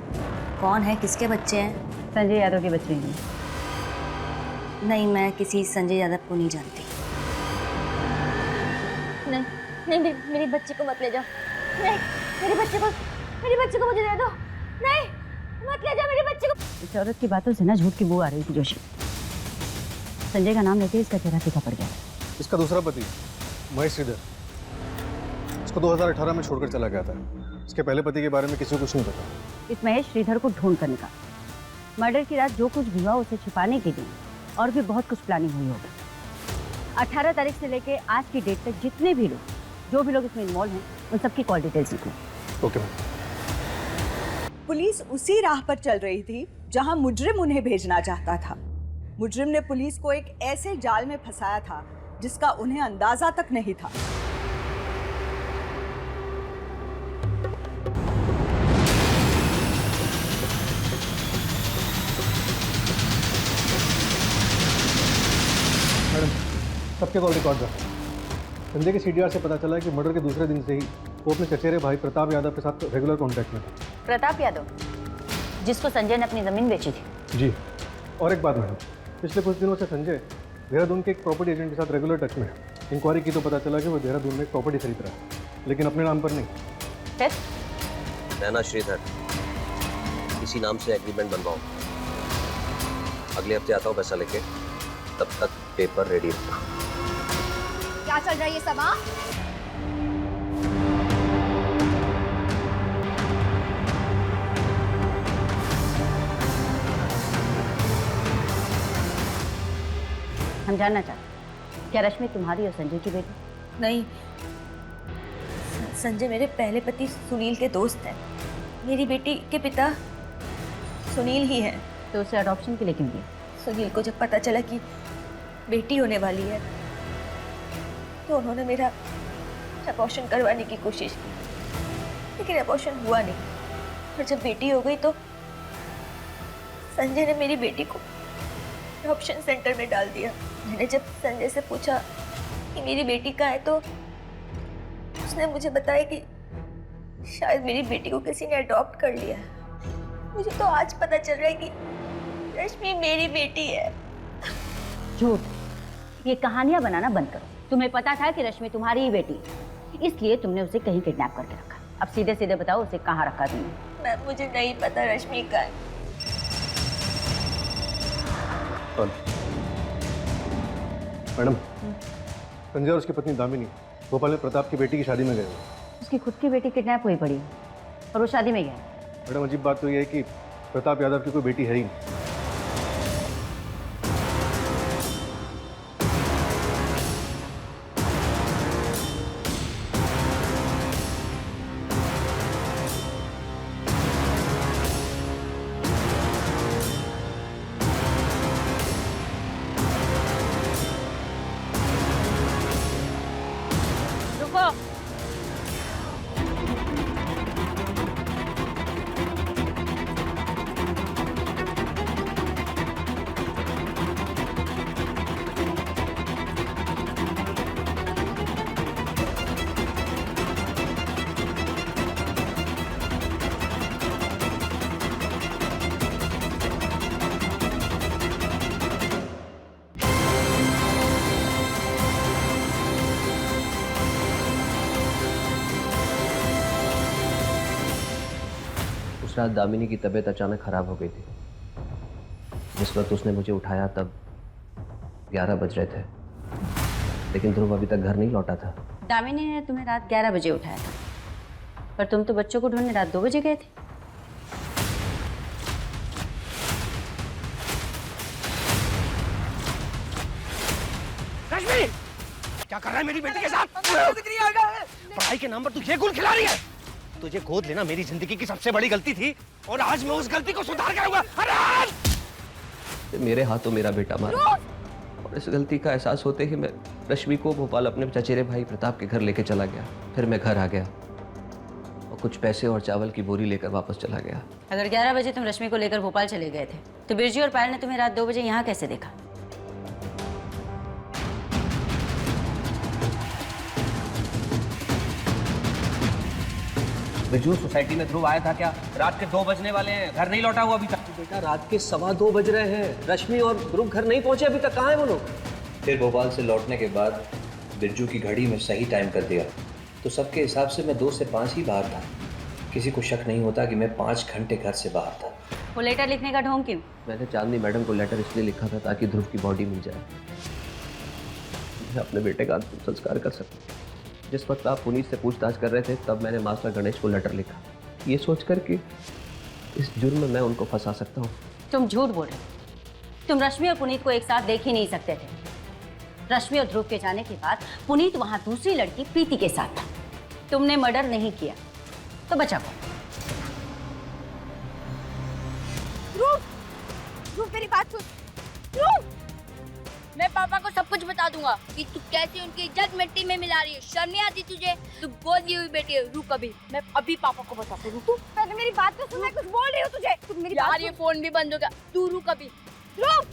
कौन है, किसके बच्चे हैं? संजय यादव के बच्चे हैं। नहीं, मैं किसी संजय यादव को नहीं जानती। नहीं नहीं, मेरे बच्चे को मत ले जाओ। नहीं, मेरे बच्चे को मुझे दे दो। नहीं, मत ले जाओ मेरे बच्चे को। इस औरत की बातों से ना झूठ की बू आ रही थी जोशी। संजय का नाम लेते ही इसका चेहरा फीका पड़ गया। इसका दूसरा पति महेश श्रीधर, इसको 2018 में छोड़कर चला गया था। इसके पहले पति के बारे में किसी को कुछ नहीं पता। इस महेश श्रीधर को ढूंढ कर निकाल। मर्डर की रात जो कुछ भी हुआ उसे छिपाने के लिए और भी बहुत कुछ प्लानिंग हुई होगी। 18 तारीख से लेके आज की डेट तक जितने भी लोग, जो भी लोग इसमें इन्वॉल्व हैं, उन सबकी कॉल डिटेल्स निकलो। Okay ma'am. पुलिस उसी राह पर चल रही थी जहां मुजरिम उन्हें भेजना चाहता था। मुजरिम ने पुलिस को एक ऐसे जाल में फंसाया था जिसका उन्हें अंदाजा तक नहीं था। मैडम, सबके कॉल रिकॉर्ड कर। संजय के सीडीआर से पता चला है कि मर्डर के दूसरे दिन से ही वो अपने चचेरे भाई प्रताप यादव के साथ रेगुलर कांटेक्ट में था। प्रताप यादव, जिसको संजय ने अपनी जमीन बेची थी। जी, और एक बात मैडम, पिछले कुछ दिनों से संजय देहरादून के एक प्रॉपर्टी एजेंट के साथ रेगुलर टच में है। इंक्वायरी की तो पता चला कि वो देहरादून में एक प्रॉपर्टी खरीद रहा है, लेकिन अपने नाम पर नहीं। फिर? नैना श्रीधर, इसी नाम से एग्रीमेंट बनवाओ। अगले हफ्ते आता हूँ पैसा लेके, तब तक पेपर रेडी रखना। क्या चल रहा है ये सब? हाँ, हम जानना चाहते हैं, क्या रश्मि तुम्हारी और संजय की बेटी? नहीं, संजय मेरे पहले पति सुनील के दोस्त हैं। मेरी बेटी के पिता सुनील ही हैं। तो उसे अडॉप्शन के लिए क्यों दिया? सुनील को जब पता चला कि बेटी होने वाली है तो उन्होंने मेरा अबॉर्शन करवाने की कोशिश की, लेकिन अबॉर्शन हुआ नहीं। और जब बेटी हो गई तो संजय ने मेरी बेटी को अडॉप्शन सेंटर में डाल दिया। मैंने जब संजय से पूछा कि मेरी बेटी कहाँ है तो उसने मुझे बताया कि शायद मेरी बेटी को किसी ने अडॉप्ट कर लिया है। मुझे तो आज पता चल रहा है कि रश्मि मेरी बेटी है। झूठ, ये कहानियां बनाना बंद करो। तुम्हें पता था कि रश्मि तुम्हारी ही बेटी है, इसलिए तुमने उसे कहीं किडनैप करके रखा। अब सीधे सीधे बताओ उसे कहाँ रखा तुमने? मैम, मुझे नहीं पता रश्मि का है। मैडम, संजय और उसकी पत्नी दामिनी भोपाल में प्रताप की बेटी की शादी में गए हुए। उसकी खुद की बेटी किडनैप हुई पड़ी और वो शादी में गया। मैडम, अजीब बात तो ये है कि प्रताप यादव की कोई बेटी है ही नहीं। उस रात दामिनी की तबीयत अचानक खराब हो गई थी। जिस वक्त उसने मुझे उठाया तब 11 बज रहे थे, लेकिन ध्रुव अभी तक घर नहीं लौटा था। दामिनी ने तुम्हें रात 11 बजे उठाया था, पर तुम तो बच्चों को ढूंढने रात 2 बजे गए थे। क्या कर रहा है मेरी बेटी के साथ? पढ़ाई के नाम पर तू ये गुल खिला रही है? तुझे गोद लेना मेरी जिंदगी की सबसे बड़ी गलती थी और आज मैं उस गलती को सुधार करूंगा। मेरे हाथों मेरा बेटा मारा और इस गलती का एहसास होते ही मैं रश्मि को भोपाल अपने चचेरे भाई प्रताप के घर लेके चला गया। फिर मैं घर आ गया और कुछ पैसे और चावल की बोरी लेकर वापस चला गया। अगर 11 बजे तुम रश्मि को लेकर भोपाल चले गए थे तो बिरजू और पायल ने तुम्हें रात 2 बजे यहाँ कैसे देखा? बिरजू, सोसाइटी में ध्रुव आया था क्या? रात के 2 बजने वाले हैं, घर नहीं लौटा हुआ अभी तक। बेटा, रात के 2:15 बज रहे हैं, रश्मि और ध्रुव घर नहीं पहुंचे अभी तक। कहाँ है वो लोग? फिर भोपाल से लौटने के बाद बिरजू की घड़ी में सही टाइम कर दिया तो सबके हिसाब से मैं 2 से 5 ही बाहर था। किसी को शक नहीं होता कि मैं 5 घंटे घर से बाहर था। वो लेटर लिखने का ढोंग क्यों? मैंने चांदनी मैडम को लेटर इसलिए लिखा था ताकि ध्रुव की बॉडी मिल जाए, मैं अपने बेटे का अंतिम संस्कार कर सकूं। जिस वक्त आप पुनीत से पूछताछ कर रहे थे तब मैंने मास्टर गणेश को लेटर लिखा, ये सोचकर कि इस जुर्म में मैं उनको फंसा सकता हूँ। तुम झूठ बोल रहे हो। तुम रश्मि और पुनीत को एक साथ देख ही नहीं सकते थे। रश्मि और ध्रुव के जाने के बाद पुनीत वहां दूसरी लड़की प्रीति के साथ था। तुमने मर्डर नहीं किया तो बचा कौन? ध्रुव, मेरी बात सुन। ध्रुव, मैं पापा को सब कुछ बता दूंगा कि तू कैसे उनकी इज्जत मिट्टी में मिला रही है। शर्म नहीं आती तुझे? तू गोद ली हुई बेटी है। रुक अभी, मैं अभी पापा को बताती हूँ। तू पहले मेरी बात तो सुन, मैं कुछ बोल रही हूँ तुझे। तू मेरी यार, ये फोन भी बंद हो गया। तू रुक अभी। रुक,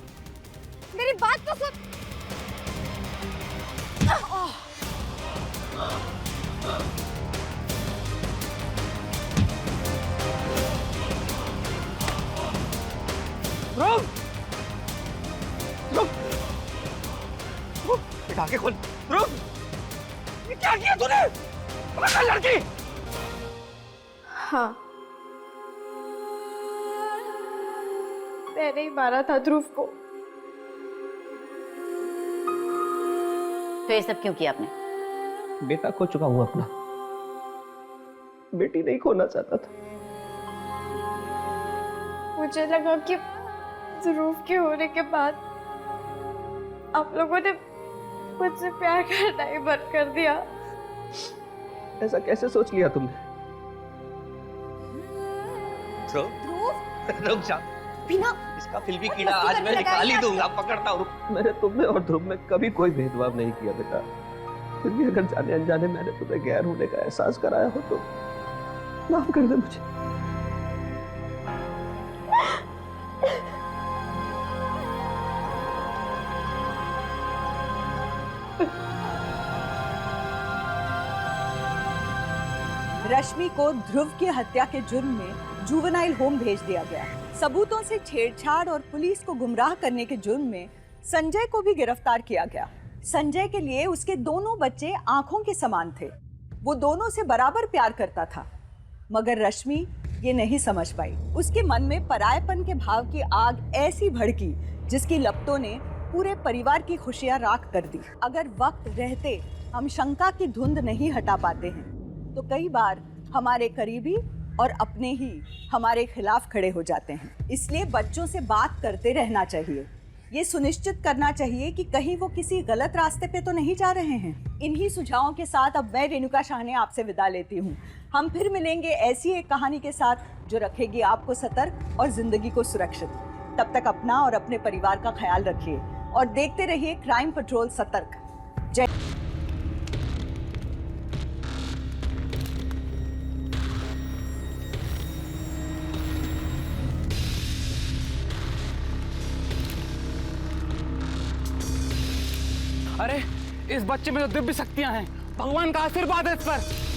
मेरी बात तो सुन। ध्रुव, आगे खोल। ध्रुव, ये क्या किया तूने? पकड़ लड़की। हाँ, मैंने ही मारा था ध्रुव को। तो ये सब क्यों किया आपने? बेटा खो चुका हूँ अपना, बेटी नहीं खोना चाहता था। मुझे लगा कि ध्रुव के होने के बाद आप लोगों ने मुझसे प्यार करना ही बंद कर दिया। ऐसा कैसे सोच लिया तुमने? रुक जा, बिना इसका फिल्मी कीड़ा आज मैं निकाल ही दूंगा। पकड़ता हूँ। मैंने तुम में और ध्रुव में कभी कोई भेदभाव नहीं किया बेटा। फिर भी अगर जाने अनजाने मैंने तुम्हें गैर होने का एहसास कराया हो तो माफ कर दे मुझे। रश्मि को ध्रुव की हत्या के जुर्म में जुवेनाइल होम भेज दिया गया। सबूतों से छेड़छाड़ और पुलिस को गुमराह करने के जुर्म में संजय को भी गिरफ्तार किया गया। संजय के लिए उसके दोनों बच्चे आंखों के समान थे। वो दोनों से बराबर प्यार करता था, मगर रश्मि ये नहीं समझ पाई। उसके मन में परायपन के भाव की आग ऐसी भड़की जिसकी लपटों ने पूरे परिवार की खुशियां राख कर दी। अगर वक्त रहते हम शंका की धुंध नहीं हटा पाते हैं तो कई बार हमारे करीबी और अपने ही हमारे खिलाफ खड़े हो जाते हैं। इसलिए बच्चों से बात करते रहना चाहिए। ये सुनिश्चित करना चाहिए कि कहीं वो किसी गलत रास्ते पे तो नहीं जा रहे हैं। इन्हीं सुझावों के साथ अब मैं रेणुका शाहने आपसे विदा लेती हूँ। हम फिर मिलेंगे ऐसी एक कहानी के साथ जो रखेगी आपको सतर्क और जिंदगी को सुरक्षित। तब तक अपना और अपने परिवार का ख्याल रखिए और देखते रहिए क्राइम पेट्रोल सतर्क। जय। अरे, इस बच्चे में तो दिव्य शक्तियां हैं। भगवान का आशीर्वाद है इस पर।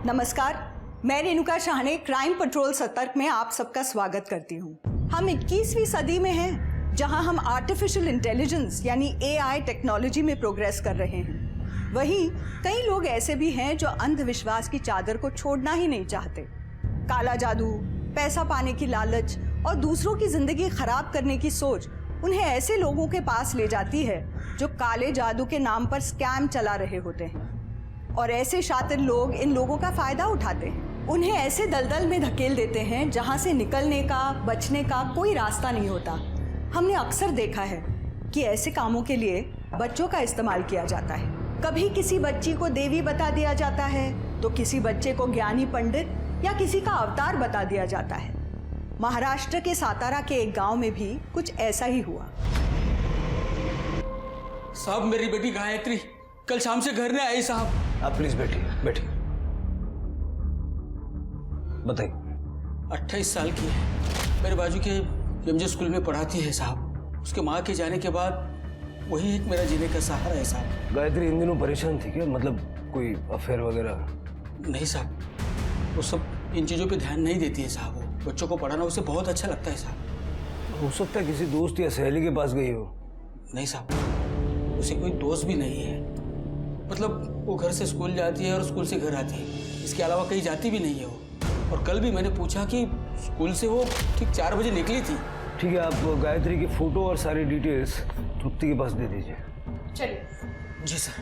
नमस्कार, मैं रेणुका शाहने क्राइम पेट्रोल सतर्क में आप सबका स्वागत करती हूँ। हम 21वीं सदी में हैं, जहां हम आर्टिफिशियल इंटेलिजेंस यानी AI टेक्नोलॉजी में प्रोग्रेस कर रहे हैं। वहीं कई लोग ऐसे भी हैं जो अंधविश्वास की चादर को छोड़ना ही नहीं चाहते। काला जादू, पैसा पाने की लालच और दूसरों की जिंदगी खराब करने की सोच उन्हें ऐसे लोगों के पास ले जाती है जो काले जादू के नाम पर स्कैम चला रहे होते हैं। और ऐसे शातिर लोग इन लोगों का फायदा उठाते हैं, उन्हें ऐसे दलदल में धकेल देते हैं जहां से निकलने का, बचने का कोई रास्ता नहीं होता। हमने अक्सर देखा है कि ऐसे कामों के लिए बच्चों का इस्तेमाल किया जाता है। कभी किसी बच्ची को देवी बता दिया जाता है तो किसी बच्चे को ज्ञानी पंडित या किसी का अवतार बता दिया जाता है। महाराष्ट्र के सातारा के एक गांव में भी कुछ ऐसा ही हुआ। साहब, मेरी बेटी गायत्री कल शाम से घर नहीं आई साहब। आप प्लीज बैठिए, बैठिए, बताइए। 28 साल की है, मेरे बाजू के एमजे स्कूल में पढ़ाती है साहब। उसके माँ के जाने के बाद वही एक मेरा जीने का सहारा है साहब। गायत्री इन दिनों परेशान थी क्या? मतलब कोई अफेयर वगैरह? नहीं साहब, वो सब इन चीज़ों पे ध्यान नहीं देती है साहब। वो बच्चों को पढ़ाना उसे बहुत अच्छा लगता है साहब। हो सकता है किसी दोस्त या सहेली के पास गई हो। नहीं साहब, उसे कोई दोस्त भी नहीं है। मतलब वो घर से स्कूल जाती है और स्कूल से घर आती है, इसके अलावा कहीं जाती भी नहीं है वो। और कल भी मैंने पूछा कि स्कूल से वो ठीक 4 बजे निकली थी। ठीक है, आप गायत्री की फोटो और सारी डिटेल्स तृप्ति के पास दे दीजिए। चलिए। जी सर।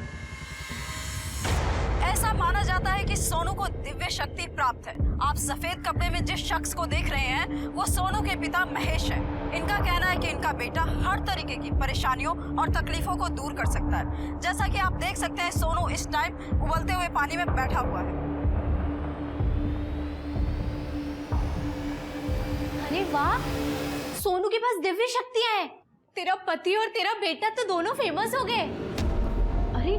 ऐसा माना जाता है कि सोनू को दिव्य शक्ति प्राप्त है। आप सफेद कपड़े में जिस शख्स को देख रहे हैं वो सोनू के पिता महेश है। इनका कहना है कि इनका बेटा हर तरीके की परेशानियों और तकलीफों को दूर कर सकता है। जैसा कि आप देख सकते हैं, सोनू इस टाइम उबलते हुए पानी में बैठा हुआ है। अरे वाह, सोनू के पास दिव्य शक्तियां हैं। तेरा पति और तेरा बेटा तो दोनों फेमस हो गए। अरे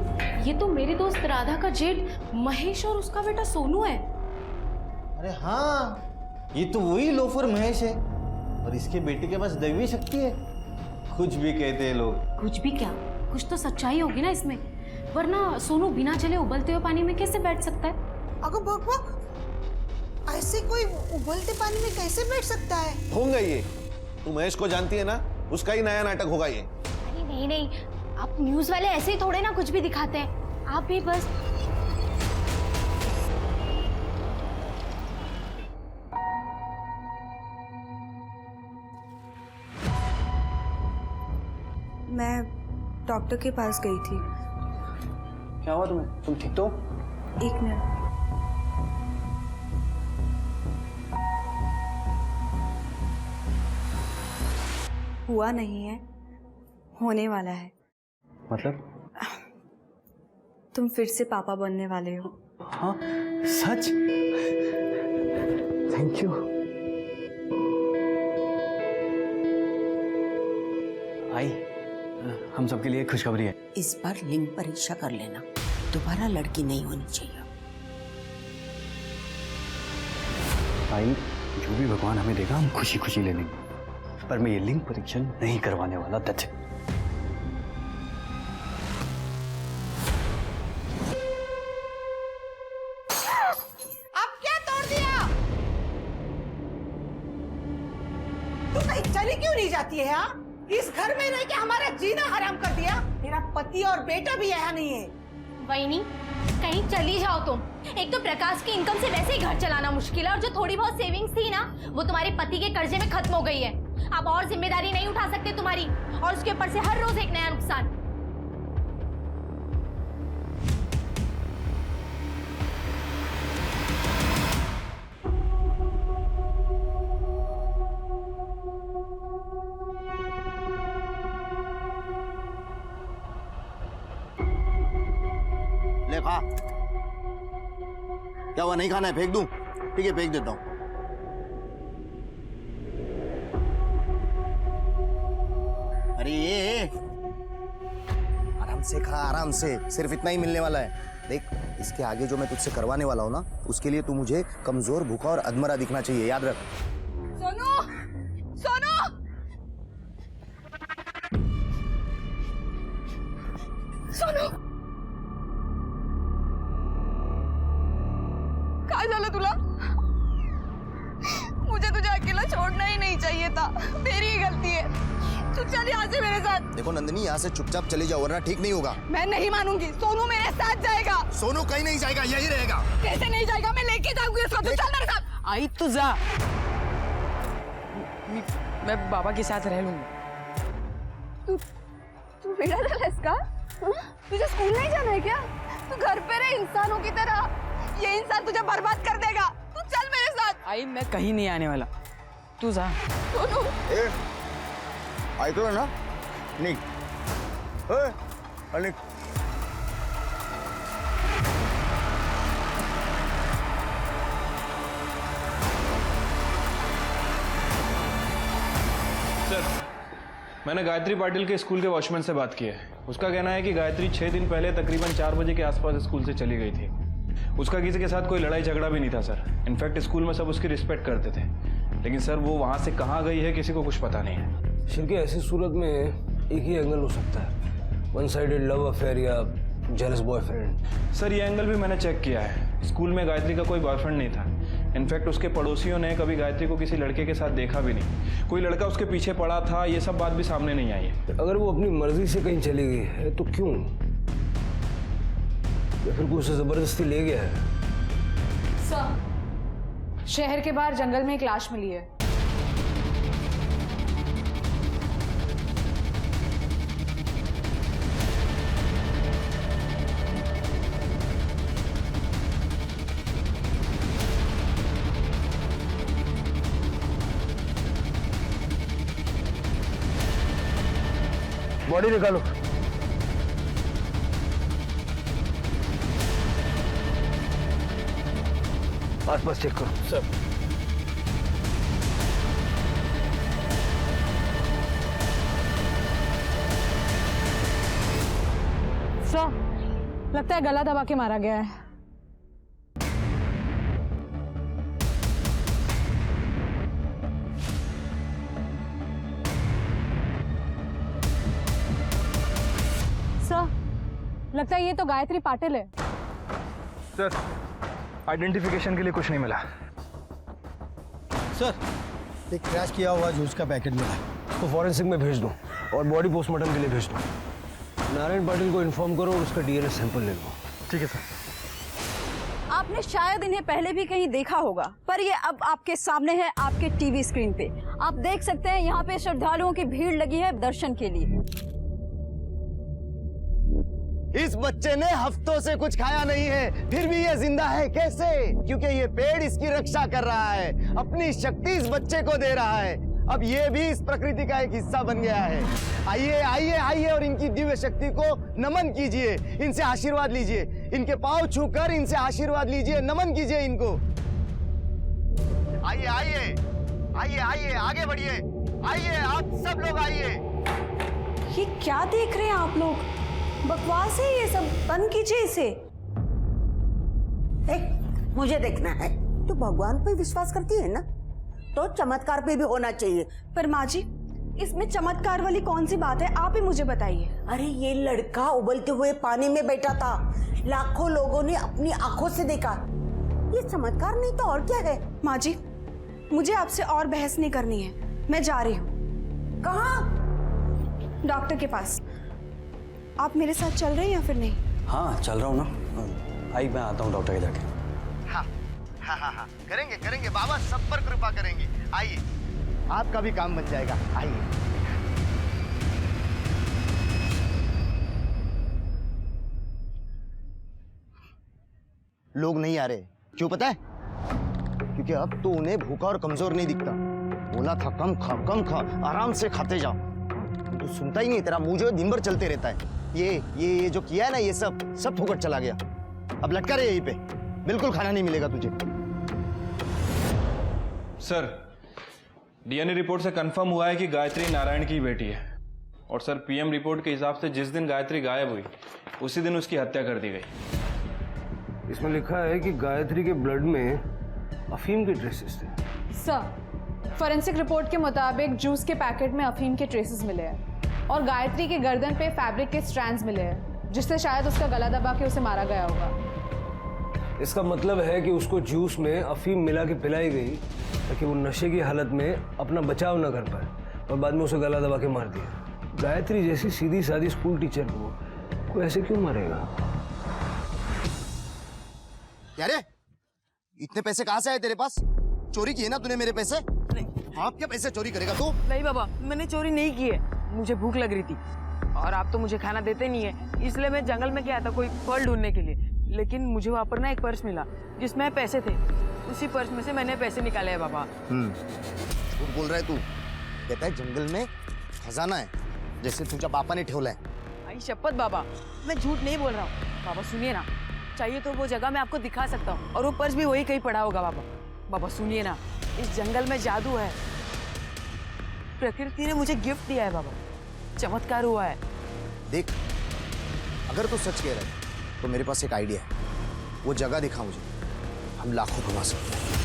ये तो मेरी दोस्त राधा का जेठ महेश और उसका बेटा सोनू है। अरे हाँ, ये तो वही लोफर महेश है और इसके बेटे के पास दैवी शक्ति है। कुछ भी कहते हैं लोग। कुछ भी क्या, कुछ तो सच्चाई होगी ना इसमें, वरना सोनू बिना चले उबलते हुए पानी में कैसे बैठ सकता है? अगर बक ऐसे कोई उबलते पानी में कैसे बैठ सकता है? होगा ये, तू महेश को जानती है ना, उसका ही नया नाटक होगा ये। अरे नहीं नहीं, आप न्यूज वाले ऐसे ही थोड़े ना कुछ भी दिखाते हैं। आप भी बस मैं डॉक्टर के पास गई थी। क्या हुआ तुम्हें? तुम ठीक तो? एक मिनट। हुआ नहीं है, होने वाला है। मतलब? तुम फिर से पापा बनने वाले हो। हाँ सच? Thank you. आई, हम सबके लिए खुशखबरी है। इस बार लिंग परीक्षा कर लेना, दोबारा लड़की नहीं होनी चाहिए। आई, जो भी भगवान हमें देगा हम खुशी खुशी ले लेंगे, पर मैं ये लिंग परीक्षा नहीं करवाने वाला। That's it. अब क्या तोड़ दिया? तू कहीं चली क्यों नहीं जाती है? हाँ, इस घर में रह के हमारा जीना हराम कर दिया। मेरा पति और बेटा भी यहाँ नहीं है। वहीनी, कहीं चली जाओ तुम। एक तो प्रकाश की इनकम से वैसे ही घर चलाना मुश्किल है, और जो थोड़ी बहुत सेविंग्स थी ना, वो तुम्हारे पति के कर्जे में खत्म हो गई है। अब और जिम्मेदारी नहीं उठा सकते तुम्हारी, और उसके ऊपर से हर रोज एक नया नुकसान। ले खा। क्या हुआ, नहीं खाना है? फेंक दूं? ठीक है, फेंक देता हूं। अरे ये आराम से खा, आराम से, सिर्फ इतना ही मिलने वाला है। देख, इसके आगे जो मैं तुझसे करवाने वाला हूं ना, उसके लिए तू मुझे कमजोर, भूखा और अधमरा दिखना चाहिए, याद रख। सोनू, सोनू, सोनू, काय झालं तुला? मुझे तुझे अकेला छोड़ना ही नहीं चाहिए था, मेरी ही गलती है। तू चल यहाँ से मेरे साथ। देखो नंदिनी, यहाँ से चुपचाप चले जाओ वरना ठीक नहीं होगा। मैं नहीं मानूंगी, सोनू मेरे साथ जाएगा। सोनू कहीं नहीं जाएगा, यही रहेगा। कैसे नहीं जाएगा, मैं लेके जाऊंगी उसको, तू चल मेरे साथ। आई तो जा, मैं बाबा के साथ रह लूंगा। तू बिगड़ रहा है इसका? तुझे स्कूल नहीं जाना है क्या? तू घर पे रहे इंसानों की तरह, ये इंसान तुझे बर्बाद कर देगा। तू चल मेरे साथ। आई मैं कहीं नहीं आने वाला, तू जा। सोनू ऐकलं ना, निघ. निघ. सर, मैंने गायत्री पाटिल के स्कूल के वॉचमैन से बात की है। उसका कहना है कि गायत्री 6 दिन पहले तकरीबन 4 बजे के आसपास स्कूल से चली गई थी। उसका किसी के साथ कोई लड़ाई झगड़ा भी नहीं था सर। इनफैक्ट स्कूल में सब उसकी रिस्पेक्ट करते थे। लेकिन सर वो वहाँ से कहाँ गई है किसी को कुछ पता नहीं है। शिल्के, ऐसी सूरत में एक ही एंगल हो सकता है, वन साइडेड लव अफेयर या जेलस बॉयफ्रेंड। सर ये एंगल भी मैंने चेक किया है। स्कूल में गायत्री का कोई बॉयफ्रेंड नहीं था। इनफैक्ट उसके पड़ोसियों ने कभी गायत्री को किसी लड़के के साथ देखा भी नहीं। कोई लड़का उसके पीछे पड़ा था, ये सब बात भी सामने नहीं आई है। अगर वो अपनी मर्जी से कहीं चली गई है तो क्यों, या फिर कोई उसे जबरदस्ती ले गया है? सर, शहर के बाहर जंगल में एक लाश मिली है। बॉडी निकालो। आसपास चेक करो। सर, लगता है गला दबा के मारा गया है। लगता है ये तो गायत्री पाटिल है। सर, आइडेंटिफिकेशन के लिए कुछ नहीं मिला। सर, एक क्रैश किया हुआ जूस का पैकेट मिला, तो फॉरेंसिक में भेज दो और बॉडी पोस्टमार्टम के लिए भेज दो। नारायण पाटिल को इन्फॉर्म करो और उसका डीएनए सैंपल ले लो। ठीक है सर। आपने शायद इन्हें पहले भी कहीं देखा होगा, पर ये अब आपके सामने है, आपके टीवी स्क्रीन पे। आप देख सकते हैं यहाँ पे श्रद्धालुओं की भीड़ लगी है दर्शन के लिए। इस बच्चे ने हफ्तों से कुछ खाया नहीं है, फिर भी ये जिंदा है। कैसे? क्योंकि ये पेड़ इसकी रक्षा कर रहा है, अपनी शक्ति इस बच्चे को दे रहा है। अब ये भी इस प्रकृति का एक हिस्सा बन गया है। आइए आइए आइए और इनकी दिव्य शक्ति को नमन कीजिए, इनसे आशीर्वाद लीजिए, इनके पांव छूकर इनसे आशीर्वाद लीजिए, नमन कीजिए इनको। आइए आइए आइए आइए, आगे बढ़िए, आइए आप सब लोग आइए। ये क्या देख रहे हैं आप लोग? बकवास है ये सब, बंद कीजिए इसे। मुझे देखना है। तू भगवान पे विश्वास करती है ना, तो चमत्कार पे भी होना चाहिए। पर माँ जी, इसमें चमत्कार वाली कौन सी बात है, आप ही मुझे बताइए। अरे ये लड़का उबलते हुए पानी में बैठा था, लाखों लोगों ने अपनी आंखों से देखा। ये चमत्कार नहीं तो और क्या है? माँ जी, मुझे आपसे और बहस नहीं करनी है, मैं जा रही हूँ। कहाँ? डॉक्टर के पास। आप मेरे साथ चल रहे हैं या फिर नहीं? हाँ चल रहा हूँ ना। आई मैं आता हूँ डॉक्टर के जाके। हाँ हाँ हाँ हाँ, करेंगे करेंगे, बाबा सब पर कृपा करेंगे। आइए, आपका भी काम बन जाएगा। आइए। लोग नहीं आ रहे, क्यों पता है? क्योंकि अब तो उन्हें भूखा और कमजोर नहीं दिखता। बोला था कम खा, आराम से खाते जाओ। तो सुनता ही नहीं, तेरा मुंह जो है दिन भर चलते रहता है। ये जो किया है ना, ये सब फुकट चला गया। अब लटका रहे यहीं पे, बिल्कुल खाना नहीं मिलेगा तुझे। सर, डीएनए रिपोर्ट से कंफर्म हुआ है कि गायत्री नारायण की बेटी है। और सर, पीएम रिपोर्ट के हिसाब से जिस दिन गायत्री गायब हुई उसी दिन उसकी हत्या कर दी गई। इसमें लिखा है कि गायत्री के ब्लड में अफीम के ट्रेसेस थे। सर, फोरेंसिक रिपोर्ट के मुताबिक जूस के पैकेट में अफीम के ट्रेसेस मिले हैं और गायत्री के गर्दन पे फैब्रिक के स्ट्रैंड्स मिले हैं, जिससे शायद उसका गला दबा के उसे मारा गया होगा। इसका मतलब है कि उसको जूस में अफीम मिला के पिलाई गई ताकि वो नशे की हालत में अपना बचाव न कर पाए और बाद में उसे गला दबा के मार दिया। गायत्री जैसी सीधी सादी स्कूल टीचर को कोई ऐसे क्यों मारेगा? क्या रे, इतने पैसे कहाँ से आए तेरे पास? चोरी किए ना तूने मेरे पैसे? आप क्या पैसे चोरी करेगा तू? नहीं बाबा, मैंने चोरी नहीं की है। मुझे भूख लग रही थी और आप तो मुझे खाना देते नहीं है, इसलिए मैं जंगल में गया था कोई फल ढूंढने के लिए। लेकिन मुझे वहाँ पर ना एक पर्स मिला जिसमें पैसे थे। उसी पर्स में से मैंने पैसे निकाले हैं बाबा। झूठ बोल रहा है तू। कहता है जंगल में खजाना है, जैसे तुझ्या बापा ने ठेवला है। आई शपथ बाबा, मैं झूठ नहीं बोल रहा हूँ। बाबा सुनिए ना, चाहिए तो वो जगह मैं आपको दिखा सकता हूँ और वो पर्स भी वही कहीं पड़ा होगा बाबा। बाबा सुनिए ना, इस जंगल में जादू है। प्रकृति ने मुझे गिफ्ट दिया है बाबा, चमत्कार हुआ है। देख, अगर तू सच कह रहा है तो मेरे पास एक आइडिया है। वो जगह दिखा मुझे, हम लाखों कमा सकते हैं।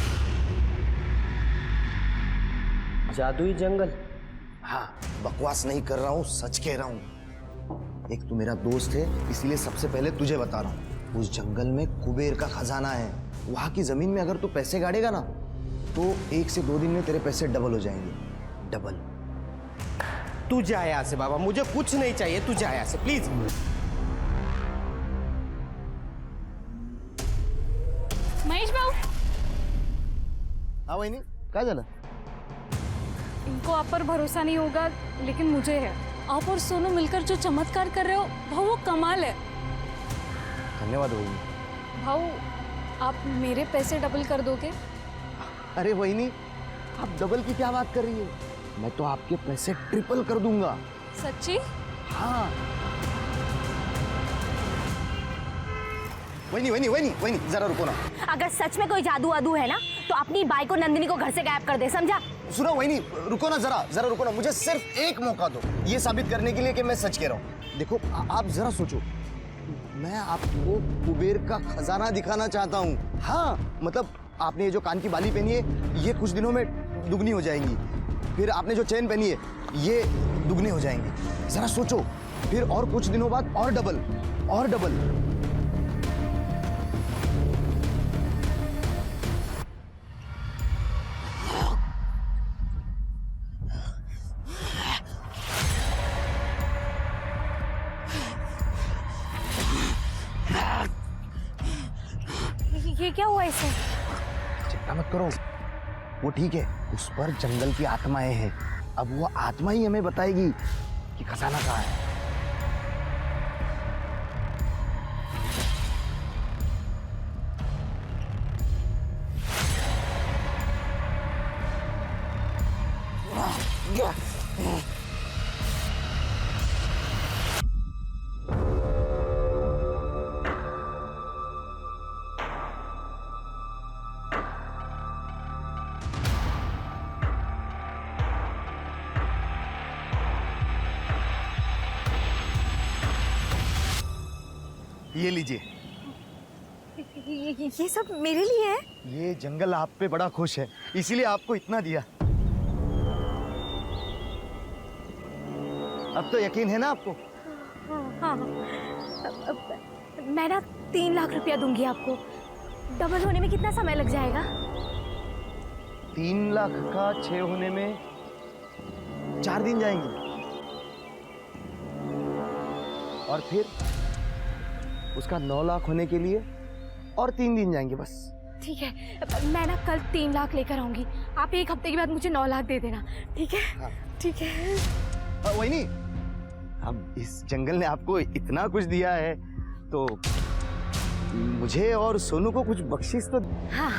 जादुई जंगल? हाँ, बकवास नहीं कर रहा हूँ, सच कह रहा हूँ। एक तू मेरा दोस्त है, इसीलिए सबसे पहले तुझे बता रहा हूँ। उस जंगल में कुबेर का खजाना है। वहां की जमीन में अगर तू पैसे गाड़ेगा ना, तो 1 से 2 दिन में तेरे पैसे डबल हो जाएंगे। डबल। तू जा यहाँ से बाबा, मुझे कुछ नहीं चाहिए, तू जा यहाँ से प्लीज। महेश भाऊ, हाँ वही, क्या झालं? इनको आप पर भरोसा नहीं होगा, लेकिन मुझे है। आप और सोनू मिलकर जो चमत्कार कर रहे हो भाऊ, वो कमाल है। धन्यवाद वहीनी। भाऊ, आप मेरे पैसे डबल कर दोगे? अरे वहीनी, आप डबल की क्या बात कर रही है? मैं तो आपके पैसे ट्रिपल कर दूंगा। सच्ची? हाँ। वहीनी, जरा रुको ना। अगर सच में कोई जादू वादू है ना, तो अपनी बाइक को नंदिनी को घर से गायब कर दे, समझा? सुनो वहीनी, रुको ना, जरा रुको ना। मुझे सिर्फ एक मौका दो, ये साबित करने के लिए कि मैं सच कह रहा हूँ। देखो, आप जरा सोचो, मैं आपको कुबेर का खजाना दिखाना चाहता हूँ। हाँ, मतलब आपने ये जो कान की बाली पहनी है, ये कुछ दिनों में दुगनी हो जाएंगी। फिर आपने जो चेन पहनी है, ये दुगनी हो जाएंगी। जरा सोचो, फिर और कुछ दिनों बाद और डबल, और डबल। ये क्या हुआ इसे? चिंता मत करो, वो ठीक है। उस पर जंगल की आत्माएं हैं। अब वो आत्मा ही हमें बताएगी कि खजाना कहाँ है। ये लीजिए। ये सब मेरे लिए है? ये जंगल आप पे बड़ा खुश है, इसीलिए आपको इतना दिया। अब तो यकीन है ना आपको? हाँ, मैं ना 3 लाख रुपया दूंगी आपको। डबल होने में कितना समय लग जाएगा? 3 लाख का 6 होने में 4 दिन जाएंगे, और फिर उसका 9 लाख होने के लिए और 3 दिन जाएंगे बस। ठीक है, मैं ना कल 3 लाख लेकर आऊंगी। आप 1 हफ्ते के बाद मुझे 9 लाख दे देना, ठीक है? हाँ। ठीक है। वही नहीं, अब इस जंगल ने आपको इतना कुछ दिया है, तो मुझे और सोनू को कुछ बख्शिश तो। हाँ।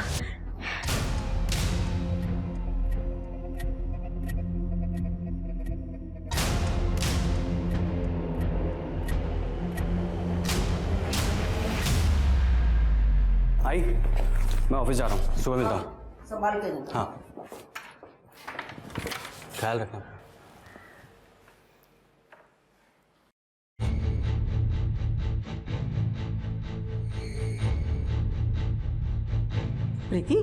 आई, मैं ऑफिस जा रहा हूँ, सुबह मिलता हूँ। संभाल के जाना। हाँ, ख्याल रखना। प्रीति,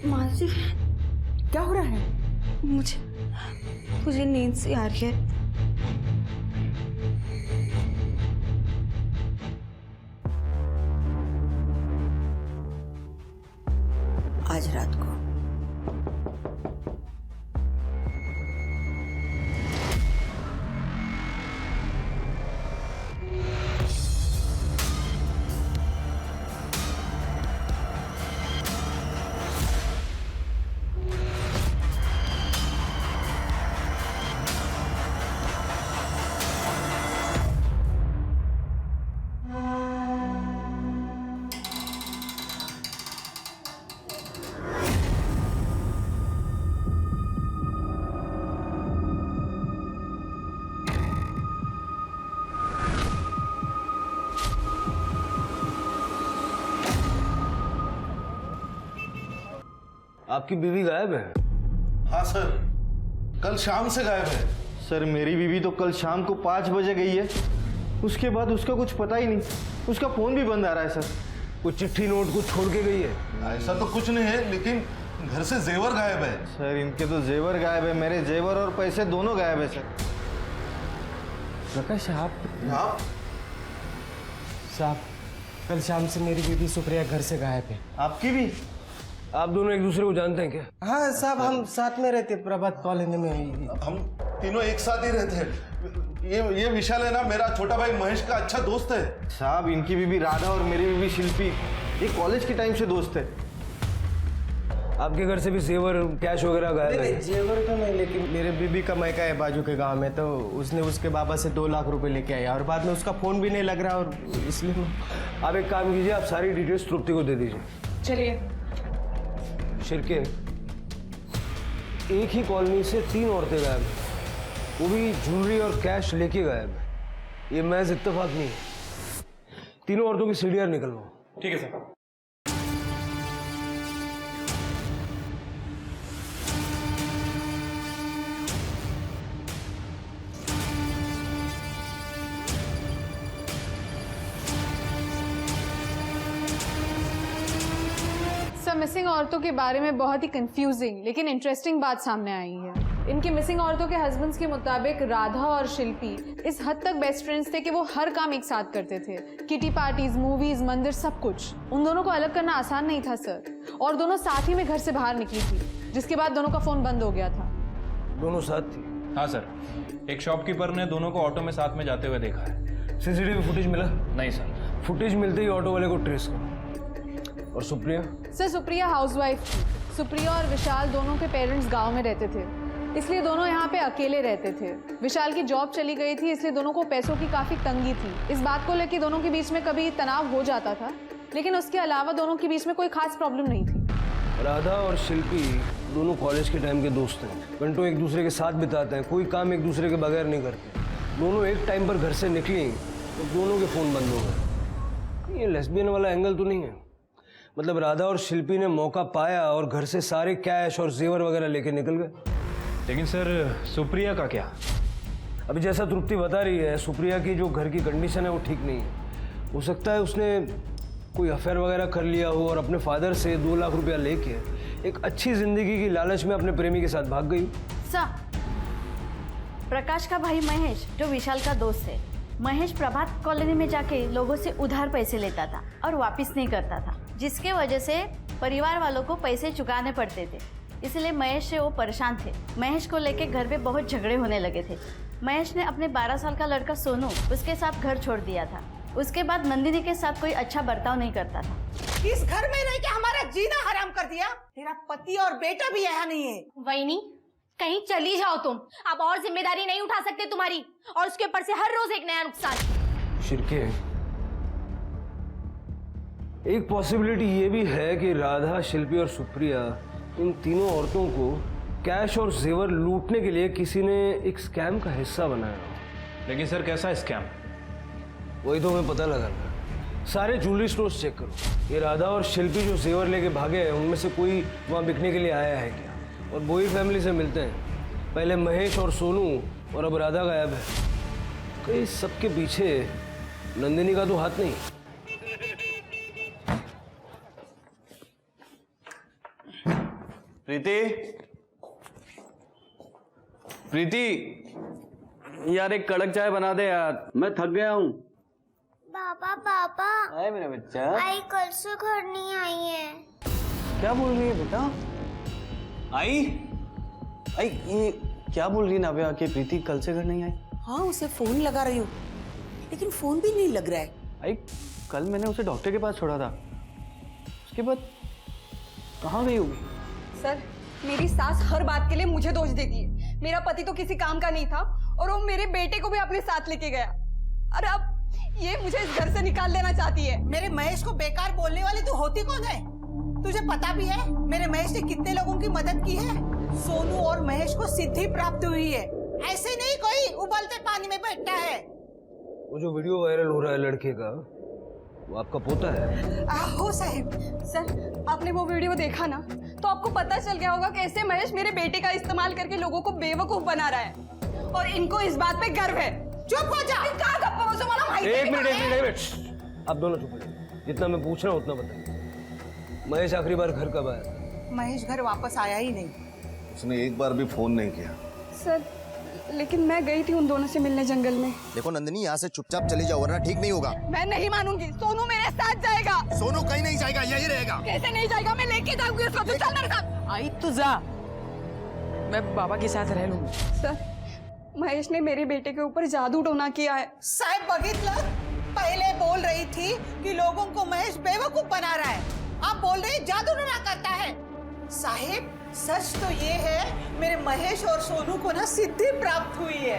मानसी, क्या हो रहा है? मुझे नींद सी आ रही है। आज रात को आपकी बीवी गायब है? हाँ सर, कल शाम से गायब है। सर मेरी बीवी तो कल शाम को 5 बजे गई है, उसके बाद उसका कुछ पता ही नहीं, उसका फोन भी बंद आ रहा है सर। कोई चिट्ठी नोट कुछ छोड़ के गई है? ऐसा तो कुछ नहीं है, लेकिन घर से जेवर गायब है। सर इनके तो जेवर गायब है, मेरे जेवर और पैसे दोनों गायब है सर। प्रकाश आप साहब, कल शाम से मेरी बीवी सुप्रिया घर से गायब है। आपकी भी? आप दोनों एक दूसरे को जानते हैं क्या? हाँ साहब, हम साथ में रहते प्रभात कॉलोनी में। हम तीनों एक साथ ही रहते हैं। ये विशाल है ना, मेरा छोटा भाई महेश का अच्छा दोस्त है। साहब इनकी बीवी राधा और मेरी बीवी शिल्पी ये कॉलेज के टाइम से दोस्त है। आपके घर से भी जेवर कैश वगैरह गायब है? जेवर तो नहीं, लेकिन मेरे बीबी का मैका है बाजू के गांव में, तो उसने उसके बाबा से 2 लाख रुपए लेके आया और बाद में उसका फोन भी नहीं लग रहा, और इसलिए आप एक काम कीजिए, आप सारी डिटेल्स तृप्ति को दे दीजिए। चलिए। शिरके, एक ही कॉलोनी से 3 औरतें गायब हैं, वो भी ज्वेलरी और कैश लेके गायब है। ये महज इत्तेफाक नहीं है। तीनों औरतों की सीढ़ियां निकलवाओ। ठीक है सर। मिसिंग औरतों के बारे में बहुत ही कंफ्यूजिंग लेकिन इंटरेस्टिंग बात सामने आई है। इनकी मिसिंग औरतों के हस्बैंड्स के मुताबिक राधा और शिल्पी इस हद तक बेस्ट फ्रेंड्स थे कि वो हर काम एक साथ करते थे। किटी पार्टीज, मूवीज, मंदिर, सब कुछ। उन दोनों को अलग करना आसान नहीं था सर, और दोनों साथ ही में घर से बाहर निकली थी, जिसके बाद दोनों का फोन बंद हो गया था। दोनों साथ थी? हाँ सर, एक शॉपकीपर ने दोनों को ऑटो में साथ में जाते हुए देखा है। सीसीटीवी फुटेज मिला? नहीं सर। फुटेज मिलते ही ऑटो वाले को ट्रेस करो। और सुप्रिया? सर सुप्रिया हाउसवाइफ थी। सुप्रिया और विशाल दोनों के पेरेंट्स गांव में रहते थे, इसलिए दोनों यहाँ पे अकेले रहते थे। विशाल की जॉब चली गई थी, इसलिए दोनों को पैसों की काफी तंगी थी। इस बात को लेकर दोनों के बीच में कभी तनाव हो जाता था, लेकिन उसके अलावा दोनों के बीच में कोई खास प्रॉब्लम नहीं थी। राधा और शिल्पी दोनों कॉलेज के टाइम के दोस्त हैं, घंटों एक दूसरे के साथ बिताते हैं, कोई काम एक दूसरे के बगैर नहीं करते। दोनों एक टाइम पर घर से निकली तो दोनों के फोन बंद हो गए। ये लेस्बियन वाला एंगल तो नहीं है? मतलब राधा और शिल्पी ने मौका पाया और घर से सारे कैश और जेवर वगैरह लेके निकल गए। लेकिन सर सुप्रिया का क्या? अभी जैसा तृप्ति बता रही है, सुप्रिया की जो घर की कंडीशन है वो ठीक नहीं है। हो सकता है उसने कोई अफेयर वगैरह कर लिया हो और अपने फादर से 2 लाख रुपया लेके एक अच्छी जिंदगी की लालच में अपने प्रेमी के साथ भाग गई। सर, प्रकाश का भाई महेश जो विशाल का दोस्त है, महेश प्रभात कॉलोनी में जाके लोगों से उधार पैसे लेता था और वापस नहीं करता था, जिसके वजह से परिवार वालों को पैसे चुकाने पड़ते थे। इसलिए महेश से वो परेशान थे। महेश को लेके घर पे बहुत झगड़े होने लगे थे। महेश ने अपने 12 साल का लड़का सोनू उसके साथ घर छोड़ दिया था। उसके बाद नंदिनी के साथ कोई अच्छा बर्ताव नहीं करता था। इस घर में रह के हमारा जीना हराम कर दिया। तेरा पति और बेटा भी यहाँ नहीं है। वहीनी, कहीं चली जाओ तुम, अब और जिम्मेदारी नहीं उठा सकते तुम्हारी, और उसके ऊपर से हर रोज एक नया नुकसान। शिरके, एक पॉसिबिलिटी ये भी है कि राधा, शिल्पी और सुप्रिया इन तीनों औरतों को कैश और जेवर लूटने के लिए किसी ने एक स्कैम का हिस्सा बनाया हो। लेकिन सर कैसा स्कैम? वही तो हमें पता लगाना। सारे ज्वेलरी स्टोर्स चेक करो। ये राधा और शिल्पी जो जेवर लेके भागे हैं उनमें से कोई वहाँ बिकने के लिए आया है क्या? और बोई फैमिली से मिलते हैं। पहले महेश और सोनू और अब राधा गायब है। कहीं सबके पीछे नंदिनी का तो हाथ नहीं। प्रीति, प्रीति, यार एक कड़क चाय बना दे यार, मैं थक गया हूँ। पापा पापा, आए मेरा बच्चा। आई कल से घर नहीं आई है। क्या बोल रही है बेटा? आई ये क्या बोल रही है नाव्या कि प्रीति कल से घर नहीं आई? हाँ, उसे फोन लगा रही हूँ, लेकिन फोन भी नहीं लग रहा है। आई कल मैंने उसे डॉक्टर के पास छोड़ा था, उसके बाद कहाँ गई होगी? सर, मेरी सास हर बात के लिए मुझे दोष देती है। मेरा पति तो किसी काम का नहीं था और वो मेरे बेटे को भी अपने साथ लेके गया, और अब ये मुझे इस घर से निकाल देना चाहती है। मेरे महेश को बेकार बोलने वाली तू होती कौन है? तुझे पता भी है मेरे महेश ने कितने लोगों की मदद की है? सोनू और महेश को सिद्धि प्राप्त हुई है। ऐसे नहीं कोई उबलते पानी में बैठता है। वो जो वीडियो वायरल हो रहा है लड़के का, वो आपका पोता है? हो साहिब, सर आपने वो वीडियो देखा ना, तो तो आपको पता चल गया होगा कैसे महेश मेरे बेटे का इस्तेमाल करके लोगों को बेवकूफ बना रहा है और इनको इस बात पे गर्व है। चुप हो जा। कहाँ गप्पा बसो वाला भाई? एक मिनट, आप दोनों चुप हो जाओ। जितना मैं पूछ रहा हूँ उतना बताइए। महेश आखिरी बार घर कब आया? महेश घर वापस आया ही नहीं। उसने एक बार भी फोन नहीं किया। सर लेकिन मैं गई थी उन दोनों से मिलने जंगल में। देखो नंदिनी, यहाँ से चुपचाप चली जाओ वरना ठीक नहीं होगा। मैं नहीं मानूंगी, सोनू मेरे साथ जाएगा। सोनू कहीं नहीं जाएगा, यही रहेगा। कैसे नहीं जाएगा? मैं लेके जाऊंगी उसको। तू चल मेरे साथ। आई तो जा, मैं बाबा के साथ रह लूंगी। सर महेश ने मेरे बेटे के ऊपर जादू टोना किया है। साहब बघितलं, पहले बोल रही थी कि लोगों को महेश बेवकूफ बना रहा है, आप बोल रहे जादू टोना करता है। साहिब सच तो ये है, मेरे महेश और सोनू को ना सिद्धि प्राप्त हुई है।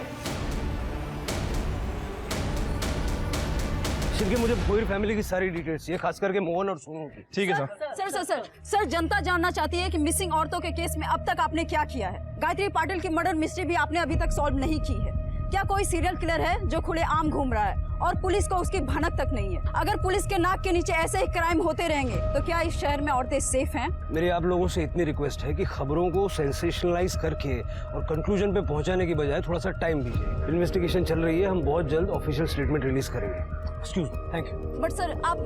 शिल्पी, मुझे पूरी फैमिली की सारी डिटेल्स चाहिए, खास करके मोहन और सोनू की। ठीक है sir. Sir sir sir sir जनता जानना चाहती है कि मिसिंग औरतों के केस में अब तक आपने क्या किया है। गायत्री पाटिल की मर्डर मिस्ट्री भी आपने अभी तक सॉल्व नहीं की है। क्या कोई सीरियल किलर है जो खुलेआम घूम रहा है और पुलिस को उसकी भनक तक नहीं है? अगर पुलिस के नाक के नीचे ऐसे ही क्राइम होते रहेंगे तो क्या इस शहर में औरतें सेफ हैं? मेरी आप लोगों से इतनी रिक्वेस्ट है कि खबरों को सेंसेशनलाइज करके और कंक्लूजन पे पहुंचाने की बजाय थोड़ा सा टाइम दीजिए। इन्वेस्टिगेशन चल रही है, हम बहुत जल्द ऑफिशियल स्टेटमेंट रिलीज करेंगे। Excuse me, thank you. But sir आप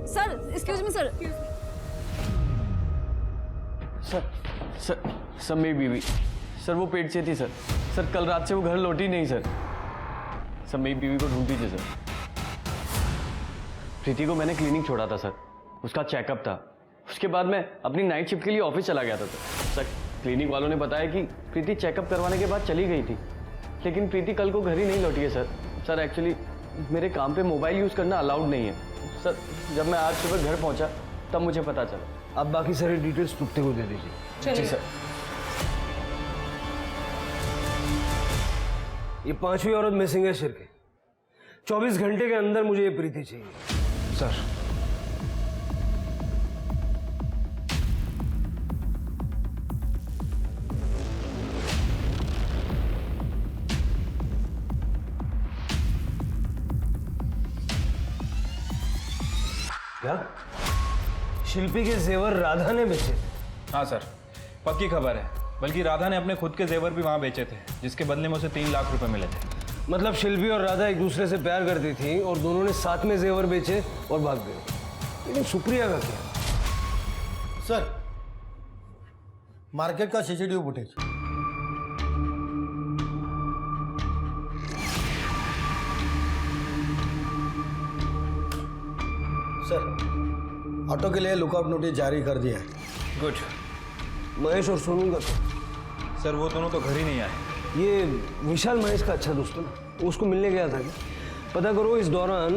sir excuse me sir. Sir मेरी बीवी, सर वो पेट से थी सर। सर कल रात से वो घर लौटी नहीं सर। सर मेरी बीवी को ढूंढ दीजिए सर। प्रीति को मैंने क्लिनिक छोड़ा था सर, उसका चेकअप था। उसके बाद मैं अपनी नाइट शिफ्ट के लिए ऑफिस चला गया था सर। क्लिनिक वालों ने बताया कि प्रीति चेकअप करवाने के बाद चली गई थी, लेकिन प्रीति कल को घर ही नहीं लौटी है सर। सर एक्चुअली मेरे काम पे मोबाइल यूज़ करना अलाउड नहीं है सर। जब मैं आज सुबह घर पहुंचा तब मुझे पता चला। आप बाकी सारी डिटेल्स तुप्ते को दे दीजिए। जी सर। ये 5वीं औरत मिसिंग है शिरके। 24 घंटे के अंदर मुझे ये प्रीति चाहिए सर। क्या शिल्पी के जेवर राधा ने बेचे? हाँ सर, पक्की खबर है। बल्कि राधा ने अपने खुद के जेवर भी वहाँ बेचे थे, जिसके बदले में उसे 3 लाख रुपए मिले थे। मतलब शिल्पी और राधा एक दूसरे से प्यार करती थी और दोनों ने साथ में जेवर बेचे और भाग गए। लेकिन सुप्रिया का क्या? सर मार्केट का सीसीटीवी फुटेज। सर ऑटो के लिए लुकआउट नोटिस जारी कर दिया है। गुड। महेश और सोनू का? सर वो दोनों तो घर ही नहीं आए। ये विशाल महेश का अच्छा दोस्त है ना, उसको मिलने गया था क्या? पता करो इस दौरान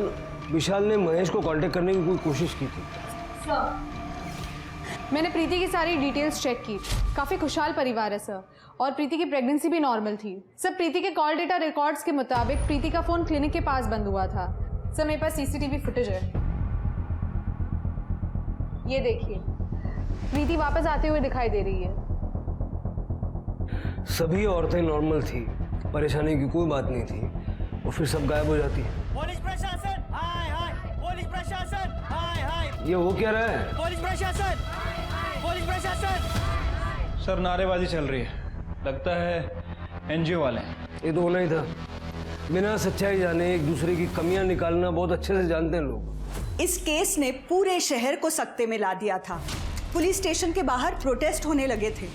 विशाल ने महेश को कांटेक्ट करने की कोई कोशिश की थी? मैंने प्रीति की सारी डिटेल्स चेक की। काफ़ी खुशहाल परिवार है सर, और प्रीति की प्रेगनेंसी भी नॉर्मल थी। सर प्रीति के कॉल डेटा रिकॉर्ड्स के मुताबिक प्रीति का फ़ोन क्लिनिक के पास बंद हुआ था। सर मेरे पास सीसीटीवी फुटेज है, ये देखिए। प्रीति वापस आते हुए दिखाई दे रही है। सभी औरतें नॉर्मल थी, परेशानी की कोई बात नहीं थी, और फिर सब गायब हो जाती है। पुलिस प्रशासन हाय हाय, पुलिस प्रशासन हाय हाय। ये हो क्या रहा है? पुलिस प्रशासन, पुलिस प्रशासन। सर नारेबाजी चल रही है, लगता है एनजीओ वाले हैं। ये तो होना ही था। बिना सच्चाई जाने एक दूसरे की कमियां निकालना बहुत अच्छे से जानते हैं लोग। इस केस ने पूरे शहर को सकते में ला दिया था। पुलिस स्टेशन के बाहर प्रोटेस्ट होने लगे थे।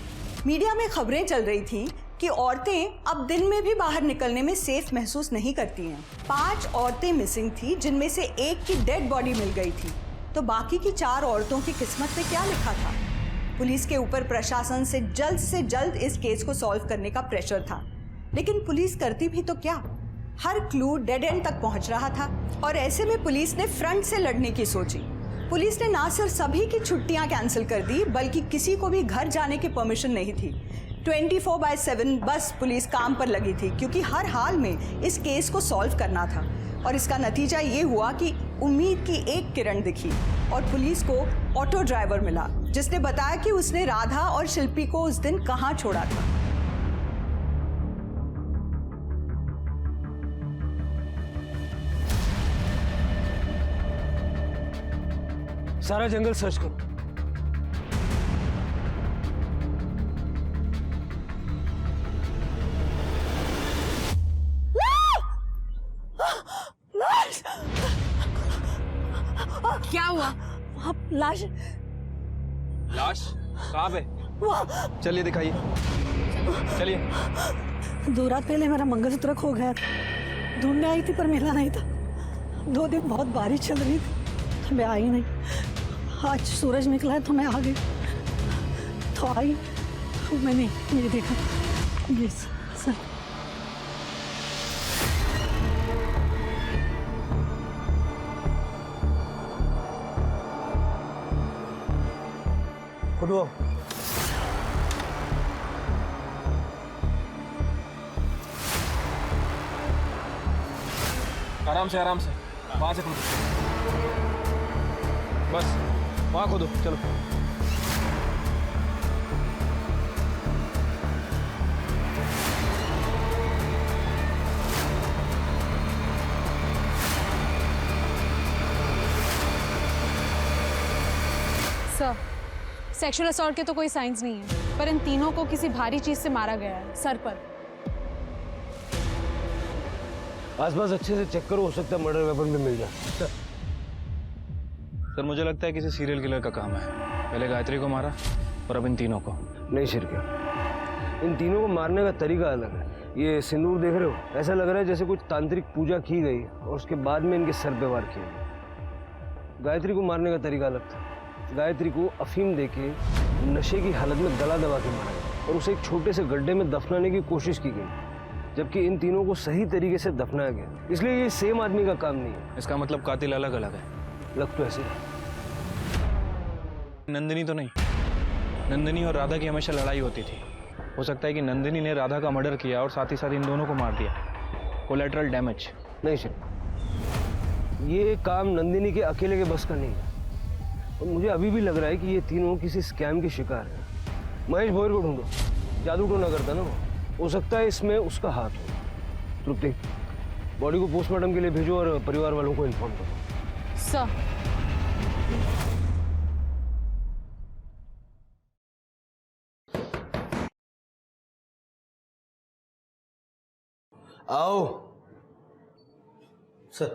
मीडिया में खबरें चल रही थी कि औरतें अब दिन में भी बाहर निकलने में सेफ महसूस नहीं करती हैं। 5 औरतें मिसिंग थी, जिनमें से एक की डेड बॉडी मिल गई थी। तो बाकी की 4 औरतों की किस्मत में क्या लिखा था? पुलिस के ऊपर प्रशासन से जल्द इस केस को सॉल्व करने का प्रेशर था, लेकिन पुलिस करती भी तो क्या? हर क्लू डेड एंड तक पहुंच रहा था, और ऐसे में पुलिस ने फ्रंट से लड़ने की सोची। पुलिस ने ना सिर्फ सभी की छुट्टियां कैंसिल कर दी, बल्कि किसी को भी घर जाने की परमिशन नहीं थी। 24/7 बस पुलिस काम पर लगी थी, क्योंकि हर हाल में इस केस को सॉल्व करना था। और इसका नतीजा ये हुआ कि उम्मीद की एक किरण दिखी और पुलिस को ऑटो ड्राइवर मिला, जिसने बताया कि उसने राधा और शिल्पी को उस दिन कहाँ छोड़ा था। सारा जंगल सर्च करो। लाश लाश कहाँ पे? वहाँ चलिए दिखाइए, चलिए। 2 रात पहले मेरा मंगलसूत्र खो गया था, ढूंढने आई थी पर मिला नहीं था। 2 दिन बहुत बारिश चल रही थी तो मैं आई नहीं। आज सूरज निकला है तो मैं आ गई, तो आई तो मैंने ये देखा, ये सर। खुद वो आराम से, आराम से, वहां से खोदो, बस वहां खोदो, चलो। सर, सेक्सुअल असॉल्ट के तो कोई साइंस नहीं है, पर इन तीनों को किसी भारी चीज से मारा गया है, सर पर। आसपास अच्छे से चेक करो, हो सकता है मर्डर वेपन भी मिल जाए। सर मुझे लगता है किसी सीरियल किलर का काम है। पहले गायत्री को मारा और अब इन तीनों को। नहीं शिरके, इन तीनों को मारने का तरीका अलग है। ये सिंदूर देख रहे हो, ऐसा लग रहा है जैसे कुछ तांत्रिक पूजा की गई और उसके बाद में इनके सर पे वार किया गया। गायत्री को मारने का तरीका अलग था। गायत्री को अफीम देके नशे की हालत में गला दबा के मारा गया और उसे एक छोटे से गड्ढे में दफनाने की कोशिश की गई, जबकि इन तीनों को सही तरीके से दफनाया गया। इसलिए ये सेम आदमी का काम नहीं है। इसका मतलब कातिल अलग अलग है। लग तो ऐसे। नंदिनी तो नहीं, नंदिनी और राधा की हमेशा लड़ाई होती थी। हो सकता है कि नंदिनी ने राधा का मर्डर किया और साथ ही साथ इन दोनों को मार दिया। Collateral damage. नहीं सर, ये काम नंदिनी के अकेले के बस का नहीं है और मुझे अभी भी लग रहा है कि ये तीनों किसी स्कैम के शिकार हैं। महेश भोयर को ढूंढो, जादू टोना करता ना वो, हो सकता है इसमें उसका हाथ हो। तृप्ति, बॉडी को पोस्टमार्टम के लिए भेजो और परिवार वालों को इन्फॉर्म करो। सर। आओ सर,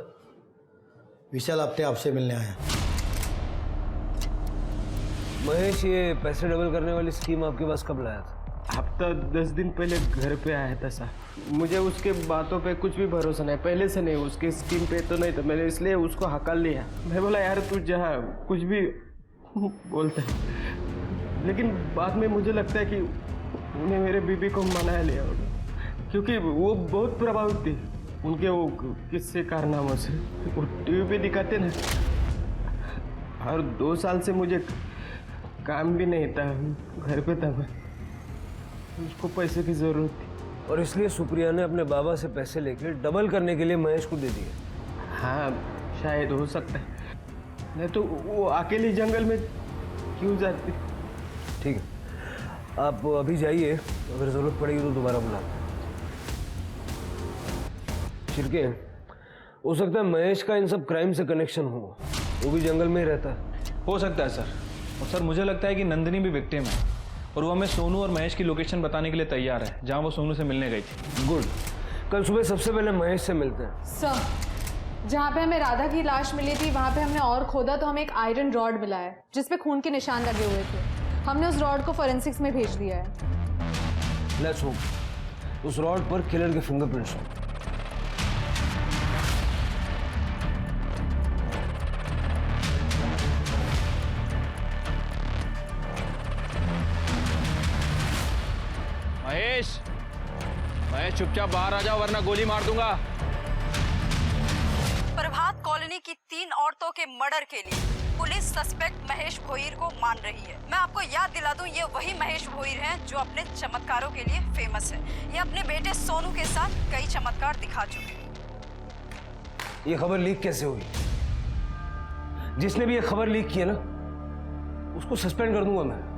विशाल अपने आपसे मिलने आया। महेश, ये पैसे डबल करने वाली स्कीम आपके पास कब लाया था? हफ्ता 10 दिन पहले घर पे आया था सर। मुझे उसके बातों पे कुछ भी भरोसा नहीं, पहले से नहीं, उसके स्कीम पे तो नहीं, तो मैंने इसलिए उसको हकल लिया। मैं बोला यार तू जहाँ कुछ भी बोलता है, लेकिन बाद में मुझे लगता है कि उन्हें मेरे बीबी को मना लिया होगा, क्योंकि वो बहुत प्रभावित थी उनके वो किस्से कारनामों से। वो टीवी पे दिखाते ना, और 2 साल से मुझे काम भी नहीं था, घर पे था मैं, उसको पैसे की जरूरत थी और इसलिए सुप्रिया ने अपने बाबा से पैसे लेके डबल करने के लिए महेश को दे दिए। हाँ शायद हो सकता है, नहीं तो वो अकेली जंगल में क्यों जाती। ठीक है, आप अभी जाइए, अगर जरूरत पड़ेगी तो दोबारा बुलाना। शिरके, हो सकता है महेश का इन सब क्राइम से कनेक्शन हो, वो भी जंगल में ही रहता है। हो सकता है सर। और सर मुझे लगता है कि नंदिनी भी विक्टिम है और वो हमें सोनू और महेश की लोकेशन बताने के लिए तैयार है, जहां वो सोनू से मिलने गई थी। गुड, कल सुबह सबसे पहले महेश से मिलते हैं। सर, जहाँ पे हमें राधा की लाश मिली थी वहाँ पे हमने और खोदा तो हमें एक आयरन रॉड मिला है जिसपे खून के निशान लगे हुए थे। हमने उस रॉड को फोरेंसिक्स में भेज दिया है। लेट्स होप उस रॉड पर किलर के फिंगरप्रिंट्स हों। महेश, महेश चुपचाप बाहर आ जाओ वरना गोली मार दूंगा। प्रभात कॉलोनी की 3 औरतों के मर्डर के लिए पुलिस सस्पेक्ट महेश भोईर को मान रही है। मैं आपको याद दिला दूं, ये वही महेश भोईर हैं जो अपने चमत्कारों के लिए फेमस है। ये अपने बेटे सोनू के साथ कई चमत्कार दिखा चुके हैं। ये खबर लीक कैसे हुई? जिसने भी ये खबर लीक की है ना, उसको सस्पेंड कर दूंगा मैं।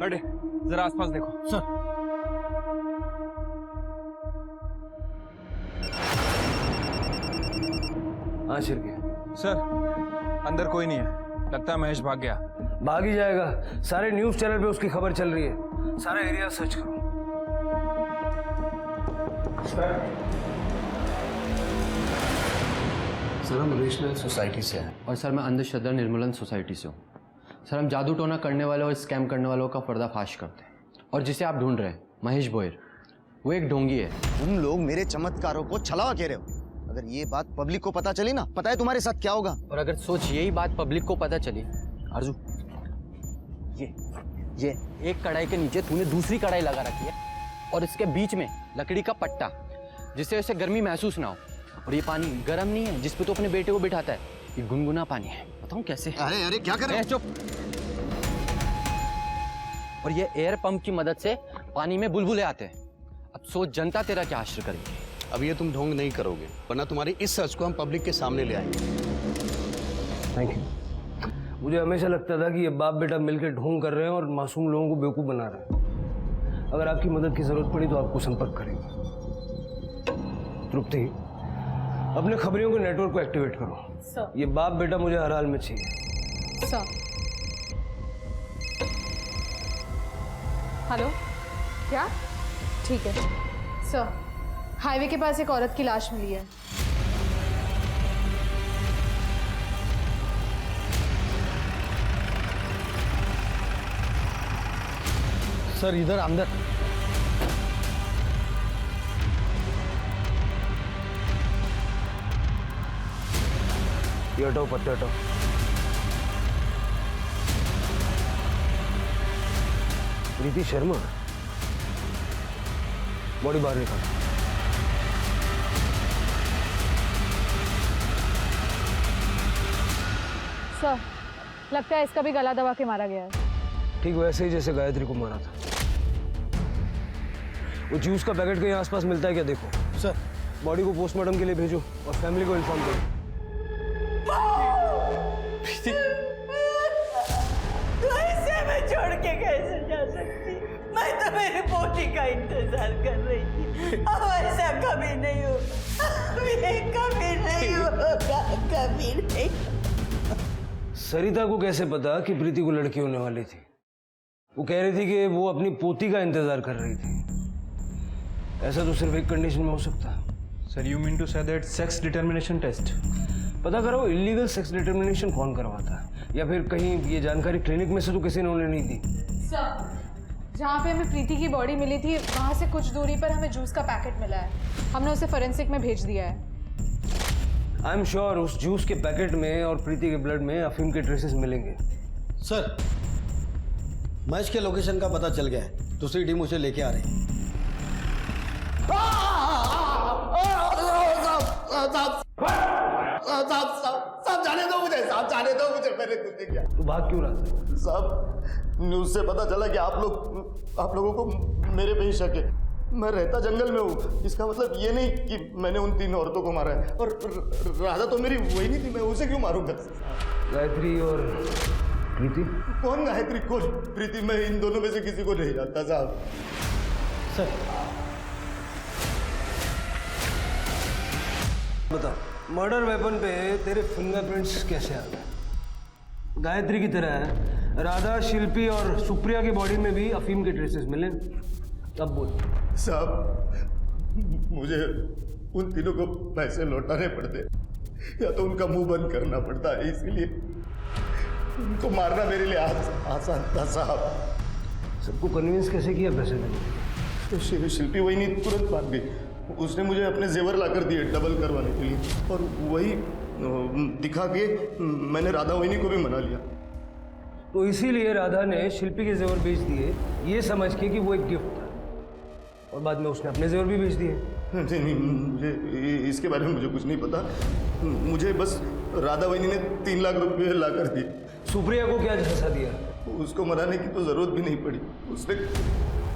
अरे जरा आसपास देखो सर। हाँ शिरके। सर, अंदर कोई नहीं है, लगता है महेश भाग गया। भाग ही जाएगा, सारे न्यूज चैनल पे उसकी खबर चल रही है, सारा एरिया सर्च करो। सर हम रीजनल सोसाइटी से हैं और सर मैं अंधश्रद्धा निर्मूलन सोसाइटी से हूँ। सर हम जादू टोना करने वालों और स्कैम करने वालों का पर्दाफाश करते हैं, और जिसे आप ढूंढ रहे हैं महेश भोयर, वो एक ढोंगी है। तुम लोग मेरे चमत्कारों को छलावा कह रहे हो। अगर ये बात पब्लिक को पता चली ना, पता है तुम्हारे साथ क्या होगा। और अगर सोच यही बात पब्लिक को पता चली, अर्जु ये एक कढ़ाई के नीचे तूने दूसरी कढ़ाई लगा रखी है, और इसके बीच में लकड़ी का पट्टा, जिससे उसे गर्मी महसूस ना हो। और ये पानी गर्म नहीं है जिस पे तो अपने बेटे को बिठाता है, ये गुनगुना पानी है। बताऊं कैसे? अरे अरे क्या कर रहे हो? चुप। और ये एयर पंप की मदद से पानी में बुलबुले आते हैं। अब सोच जनता तेरा क्या आश्रय करेगी। अब ये तुम ढोंग नहीं करोगे, वरना तुम्हारी इस सच को हम पब्लिक के सामने ले आएंगे। Thank you. मुझे हमेशा लगता था कि ये बाप बेटा मिलकर ढोंग कर रहे हैं और मासूम लोगों को बेवकूफ़ बना रहे हैं। अगर आपकी मदद की जरूरत पड़ी तो आपको संपर्क करेंगे। तृप्ति, अपने खबरियों के नेटवर्क को एक्टिवेट करो। सर। ये बाप बेटा मुझे हर हाल में चाहिए। सर। हेलो, क्या? ठीक है सर। हाईवे के पास एक औरत की लाश मिली है। सर इधर अंदर। ये हटाओ, पत्ते हटाओ। प्रीति शर्मा, बॉडी बाहर निकाल। सर लगता है इसका भी गला दबा के मारा गया है। ठीक वैसे ही जैसे गायत्री को मारा था। वो जूस का पैकेट कहीं आसपास मिलता है क्या देखो। सर बॉडी को पोस्टमार्टम के लिए भेजो और फैमिली को इन्फॉर्म करो। तो ऐसे मैं छोड़ के कैसे जा सकती? मैं तो मेरी पोती का इंतजार कर रही थी। अब ऐसा कभी नहीं होगा, कभी नहीं होगा, कभी नहीं। सरिता को कैसे पता कि प्रीति को लड़की होने वाली थी? वो कह रही थी कि वो अपनी पोती का इंतजार कर रही थी। ऐसा तो सिर्फ एक कंडीशन में हो सकता है। Sir you mean to say that sex determination test? पता करो इलीगल सेक्स डिटर्मिनेशन कौन करवाता है, या फिर कहीं ये जानकारी क्लिनिक में से तो किसी ने उन्हें नहीं दी। सर जहाँ पे हमें प्रीति की बॉडी मिली थी वहाँ से कुछ दूरी पर हमें जूस का पैकेट मिला है। हमने उसे फोरेंसिक में भेज दिया है। आई एम श्योर उस जूस के पैकेट में और प्रीति के ब्लड में अफीम के ट्रेसेस मिलेंगे। सर महेश के लोकेशन का पता चल गया है, दूसरी टीम उसे लेके आ रही है। साहब जाने दो मुझे, साहब जाने दो मुझे, मैंने कुछ नहीं किया। तू भाग क्यों रहा था? साहब न्यूज से पता चला कि आप लोगों को मेरे पे ही शक है। मैं रहता जंगल में हूँ, इसका मतलब ये नहीं कि मैंने उन 3 औरतों को मारा है। और राधा तो मेरी वही नहीं थी, मैं उसे क्यों मारूंगा? गायत्री और प्रीति? कौन गायत्री कौन प्रीति? मैं इन दोनों में से किसी को नहीं जानता साहब। सर बता, मर्डर वेपन पे तेरे फिंगरप्रिंट्स कैसे आ गए? गायत्री की तरह राधा, शिल्पी और सुप्रिया की बॉडी में भी अफीम के ट्रेसेस मिले। अब बोल। साहब मुझे उन तीनों को पैसे लौटाने पड़ते या तो उनका मुंह बंद करना पड़ता है, इसीलिए उनको मारना मेरे लिए आसान था साहब। सबको कन्विंस कैसे किया पैसे देने? तो शिल्पी वही नहीं तुरंत मान गई। उसने मुझे अपने जेवर लाकर दिए डबल करवाने के लिए, और वही दिखा के मैंने राधा वहीनी को भी मना लिया। तो इसीलिए राधा ने शिल्पी के जेवर बेच दिए, ये समझ के कि वो एक गिफ्ट था, और बाद में उसने अपने जेवर भी बेच दिए। नहीं, मुझे इसके बारे में मुझे कुछ नहीं पता। मुझे बस राधा वहीनी ने 3 लाख रुपए ला कर दिए। सुप्रिया को क्या झांसा दिया? उसको मनाने की तो जरूरत भी नहीं पड़ी, उसने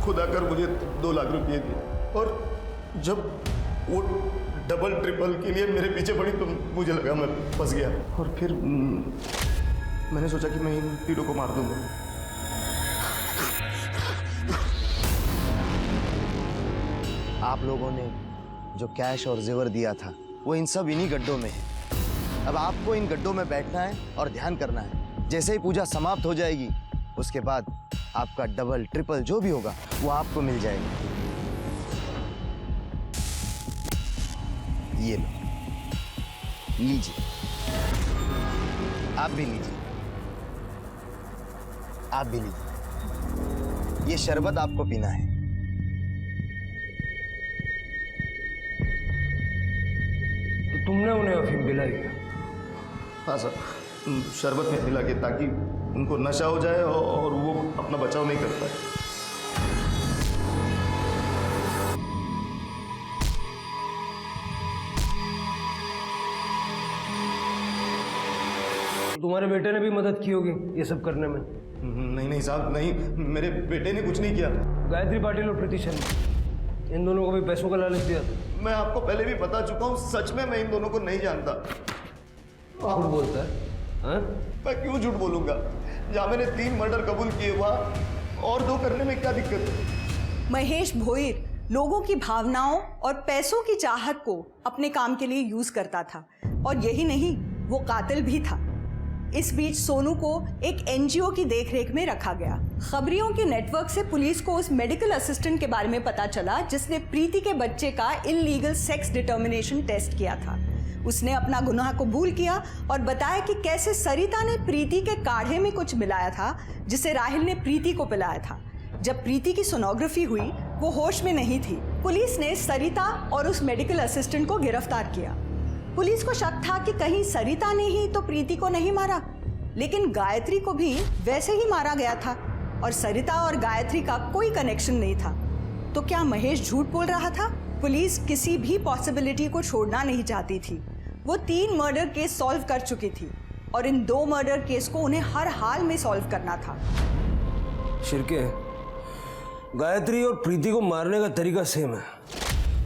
खुद आकर मुझे 2 लाख रुपये दिए। और जब वो डबल ट्रिपल के लिए मेरे पीछे पड़ी तो मुझे लगा मैं फंस गया, और फिर मैंने सोचा कि मैं इन तीनों को मार दूंगा। आप लोगों ने जो कैश और जेवर दिया था वो इन सब इन्हीं गड्ढों में है। अब आपको इन गड्ढों में बैठना है और ध्यान करना है जैसे ही पूजा समाप्त हो जाएगी उसके बाद आपका डबल ट्रिपल जो भी होगा वो आपको मिल जाएगा। ये लो, लीजिए, आप भी लीजिए, आप भी लीजिए। ये शरबत आपको पीना है। तो तुमने उन्हें अफीम पिलाई? हाँ सर, शरबत में मिला के ताकि उनको नशा हो जाए और वो अपना बचाव नहीं कर पाए। तुम्हारे बेटे ने भी मदद की होगी ये सब करने में? नहीं साहब, नहीं, मेरे बेटे ने कुछ नहीं किया। गायत्री पाटिल और प्रीति शर्मा, इन दोनों को भी पैसों का लालच दिया था? मैं आपको पहले भी बता चुका हूँ, सच में मैं इन दोनों को नहीं जानता। झूठ बोलता है? हाँ? मैं क्यों झूठ बोलूंगा? जहाँ मैंने 3 मर्डर कबूल किए वहाँ और 2 करने में क्या दिक्कत है? महेश भोईर लोगों की भावनाओं और पैसों की चाहत को अपने काम के लिए यूज करता था, और यही नहीं, वो कातिल भी था। इस बीच सोनू को एक एनजीओ की देखरेख में रखा गया। खबरियों के नेटवर्क से पुलिस को उस मेडिकल असिस्टेंट के बारे में पता चला जिसने प्रीति के बच्चे का इल्लीगल सेक्स डिटर्मिनेशन टेस्ट किया था। उसने अपना गुनाह कबूल किया और बताया कि कैसे सरिता ने प्रीति के काढ़े में कुछ मिलाया था जिसे राहिल ने प्रीति को पिलाया था। जब प्रीति की सोनोग्राफी हुई वो होश में नहीं थी। पुलिस ने सरिता और उस मेडिकल असिस्टेंट को गिरफ्तार किया। पुलिस को शक था कि कहीं सरिता ने ही तो प्रीति को नहीं मारा, लेकिन गायत्री को भी वैसे ही मारा गया था और सरिता और गायत्री का कोई कनेक्शन नहीं था। तो क्या महेश झूठ बोल रहा था? पुलिस किसी भी पॉसिबिलिटी को छोड़ना नहीं चाहती थी। वो 3 मर्डर केस सॉल्व कर चुकी थी और इन 2 मर्डर केस को उन्हें हर हाल में सॉल्व करना था। शिरके, गायत्री और प्रीति को मारने का तरीका सेम है।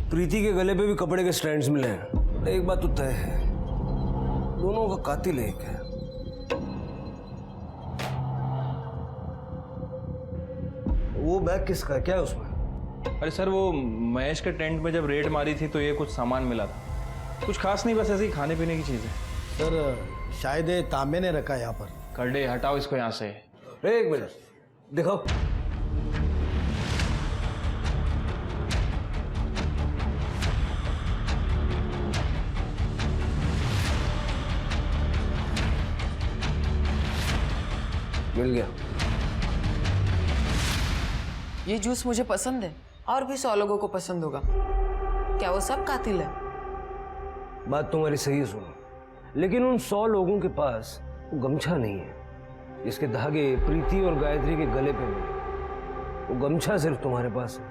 प्रीति के गले पे भी कपड़े के स्ट्रैंड्स मिले हैं। एक बात तो तय है, दोनों का कातिल एक है। वो बैग किसका है? क्या है उसमें? अरे सर, वो महेश के टेंट में जब रेड मारी थी तो ये कुछ सामान मिला था। कुछ खास नहीं, बस ऐसे ही खाने पीने की चीज़ है। सर शायद ये तांबे ने रखा है यहाँ पर। करडे, हटाओ इसको यहाँ से। एक मिनट दिखाओ। मिल गया। ये जूस मुझे पसंद है और भी 100 लोगों को पसंद होगा। क्या वो सब कातिल है? बात तुम्हारी सही है सुनो, लेकिन उन 100 लोगों के पास वो गमछा नहीं है जिसके धागे प्रीति और गायत्री के गले पे मिले। वो गमछा सिर्फ तुम्हारे पास है।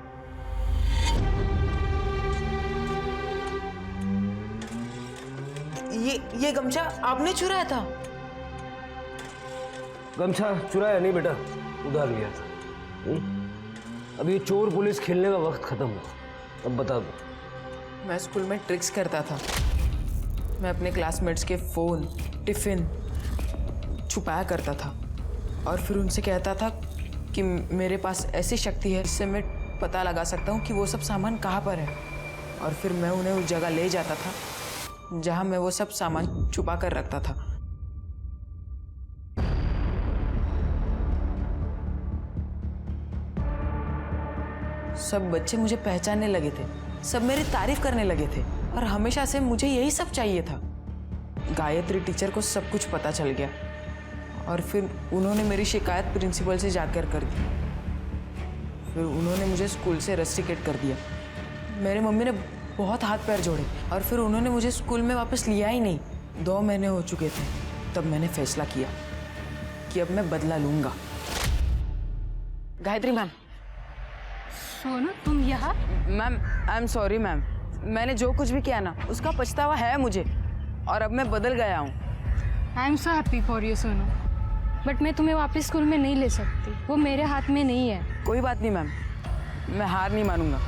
ये गमछा आपने चुराया था? गमछा चुराया नहीं बेटा, उधार लिया था। अब ये चोर पुलिस खेलने का वक्त खत्म हुआ। अब बता दो। मैं स्कूल में ट्रिक्स करता था। मैं अपने क्लासमेट्स के फ़ोन, टिफ़िन छुपाया करता था और फिर उनसे कहता था कि मेरे पास ऐसी शक्ति है जिससे मैं पता लगा सकता हूँ कि वो सब सामान कहाँ पर है, और फिर मैं उन्हें उस जगह ले जाता था जहाँ मैं वो सब सामान छुपा कर रखता था। सब बच्चे मुझे पहचानने लगे थे, सब मेरी तारीफ करने लगे थे और हमेशा से मुझे यही सब चाहिए था। गायत्री टीचर को सब कुछ पता चल गया और फिर उन्होंने मेरी शिकायत प्रिंसिपल से जाकर कर दी। फिर उन्होंने मुझे स्कूल से रस्टिकेट कर दिया। मेरे मम्मी ने बहुत हाथ पैर जोड़े और फिर उन्होंने मुझे स्कूल में वापस लिया ही नहीं। 2 महीने हो चुके थे तब मैंने फैसला किया कि अब मैं बदला लूंगा। गायत्री मैम। सोनू, तुम यहाँ? Ma'am I am sorry ma'am, मैंने जो कुछ भी किया ना उसका पछतावा है मुझे और अब मैं बदल गया हूँ। I am so happy for you Sonu, but मैं तुम्हें वापस स्कूल में नहीं ले सकती, वो मेरे हाथ में नहीं है। कोई बात नहीं मैम, मैं हार नहीं मानूंगा।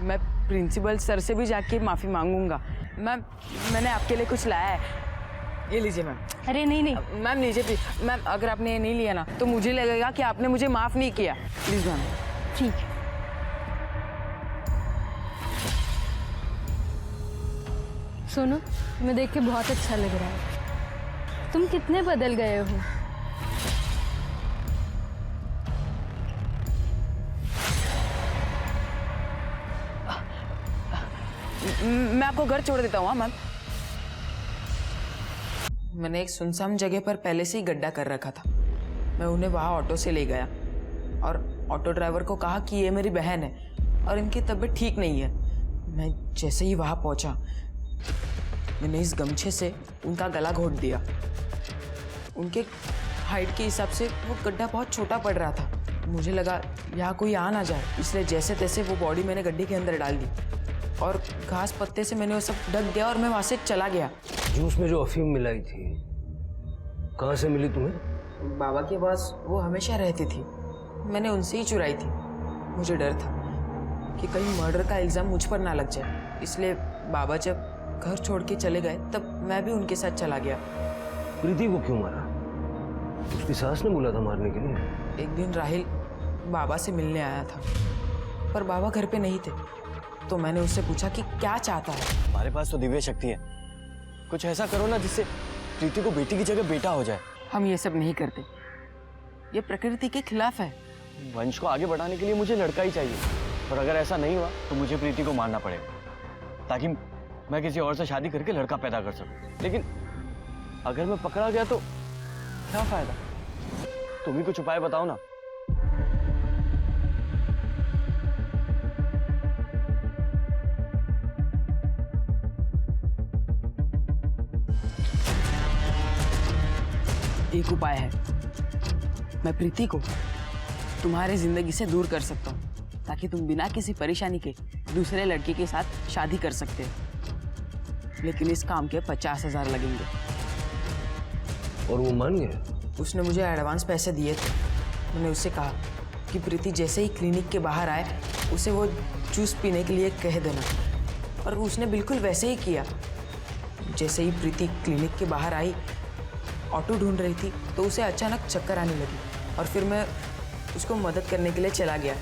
मैं प्रिंसिपल सर से भी जाके माफ़ी मांगूंगा। मैम मैंने आपके लिए कुछ लाया है, ये लीजिए मैम। अरे नहीं नहीं मैम लीजिए प्लीज। मैम अगर आपने ये नहीं लिया ना तो मुझे लगेगा कि आपने मुझे माफ़ नहीं किया। Please ma'am. ठीक है। सोनू, तुम्हें देख के बहुत अच्छा लग रहा है। तुम कितने बदल गए हो। मैं आपको घर छोड़ देता हूँ। हाँ मैम, मैंने एक सुनसान जगह पर पहले से ही गड्ढा कर रखा था। मैं उन्हें वहाँ ऑटो से ले गया और ऑटो ड्राइवर को कहा कि ये मेरी बहन है और इनकी तबीयत ठीक नहीं है। मैं जैसे ही वहाँ पहुँचा, मैंने इस गमछे से उनका गला घोट दिया। उनके हाइट के हिसाब से वो गड्ढा बहुत छोटा पड़ रहा था। मुझे लगा यहाँ कोई आ ना जाए, इसलिए जैसे तैसे वो बॉडी मैंने गड्ढे के अंदर डाल दी और घास पत्ते से मैंने वो सब ढक दिया और मैं वहाँ से चला गया। जूस में जो अफीम मिलाई थी, कहाँ से मिली तुम्हें? बाबा के पास वो हमेशा रहती थी, मैंने उनसे ही चुराई थी। मुझे डर था कि कहीं मर्डर का इल्ज़ाम मुझ पर ना लग जाए, इसलिए बाबा जब घर छोड़ के चले गए तब मैं भी उनके साथ चला गया। प्रीति को क्यों मारा? उसकी सास ने बोला था मारने के लिए। एक दिन राहिल बाबा से मिलने आया था, पर बाबा घर पे नहीं थे, तो मैंने उससे पूछा कि क्या चाहता है। हमारे पास तो दिव्य शक्ति है, कुछ ऐसा करो ना जिससे प्रीति को बेटी की जगह बेटा हो जाए। हम ये सब नहीं करते, ये प्रकृति के खिलाफ है। वंश को आगे बढ़ाने के लिए मुझे लड़का ही चाहिए, और अगर ऐसा नहीं हुआ तो मुझे प्रीति को मारना पड़ेगा ताकि मैं किसी और से शादी करके लड़का पैदा कर सकूं। लेकिन अगर मैं पकड़ा गया तो क्या फायदा? तुम ही कुछ उपाय बताओ ना। एक उपाय है, मैं प्रीति को तुम्हारी जिंदगी से दूर कर सकता हूँ ताकि तुम बिना किसी परेशानी के दूसरे लड़के के साथ शादी कर सकते हो। लेकिन इस काम के 50,000 लगेंगे। और वो मान गया? उसने मुझे एडवांस पैसे दिए थे। मैंने उससे कहा कि प्रीति जैसे ही क्लिनिक के बाहर आए उसे वो जूस पीने के लिए कह देना, और उसने बिल्कुल वैसे ही किया। जैसे ही प्रीति क्लिनिक के बाहर आई, ऑटो ढूंढ रही थी तो उसे अचानक चक्कर आने लगी और फिर मैं उसको मदद करने के लिए चला गया।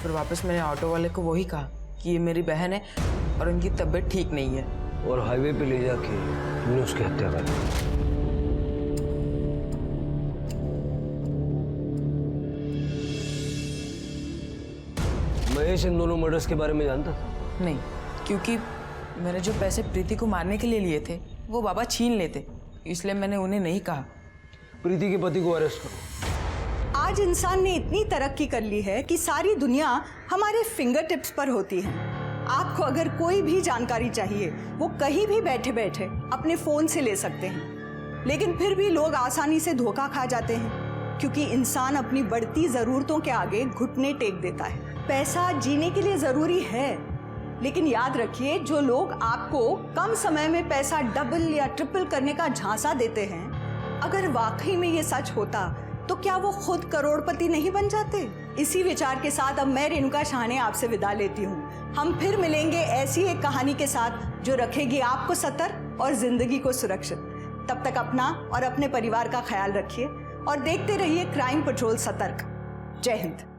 फिर वापस मैंने ऑटो वाले को वही कहा कि ये मेरी बहन है और उनकी तबीयत ठीक नहीं है। और हाईवे पे ले जाके तुमने उसकी हत्या कर दी। महेश इन दोनों मर्डर्स के बारे में जानता था? नहीं, क्योंकि मैंने जो पैसे प्रीति को मारने के लिए लिए थे वो बाबा छीन लेते, इसलिए मैंने उन्हें नहीं कहा। प्रीति के पति को अरेस्ट करो। आज इंसान ने इतनी तरक्की कर ली है कि सारी दुनिया हमारे फिंगर टिप्स पर होती है। आपको अगर कोई भी जानकारी चाहिए, वो कहीं भी बैठे बैठे अपने फोन से ले सकते हैं। लेकिन फिर भी लोग आसानी से धोखा खा जाते हैं, क्योंकि इंसान अपनी बढ़ती जरूरतों के आगे घुटने टेक देता है। पैसा जीने के लिए जरूरी है, लेकिन याद रखिए, जो लोग आपको कम समय में पैसा डबल या ट्रिपल करने का झांसा देते हैं, अगर वाकई में ये सच होता तो क्या वो खुद करोड़पति नहीं बन जाते? इसी विचार के साथ अब मैं रेणुका शाहने आपसे विदा लेती हूँ। हम फिर मिलेंगे ऐसी एक कहानी के साथ जो रखेगी आपको सतर्क और जिंदगी को सुरक्षित। तब तक अपना और अपने परिवार का ख्याल रखिए और देखते रहिए क्राइम पेट्रोल सतर्क। जय हिंद।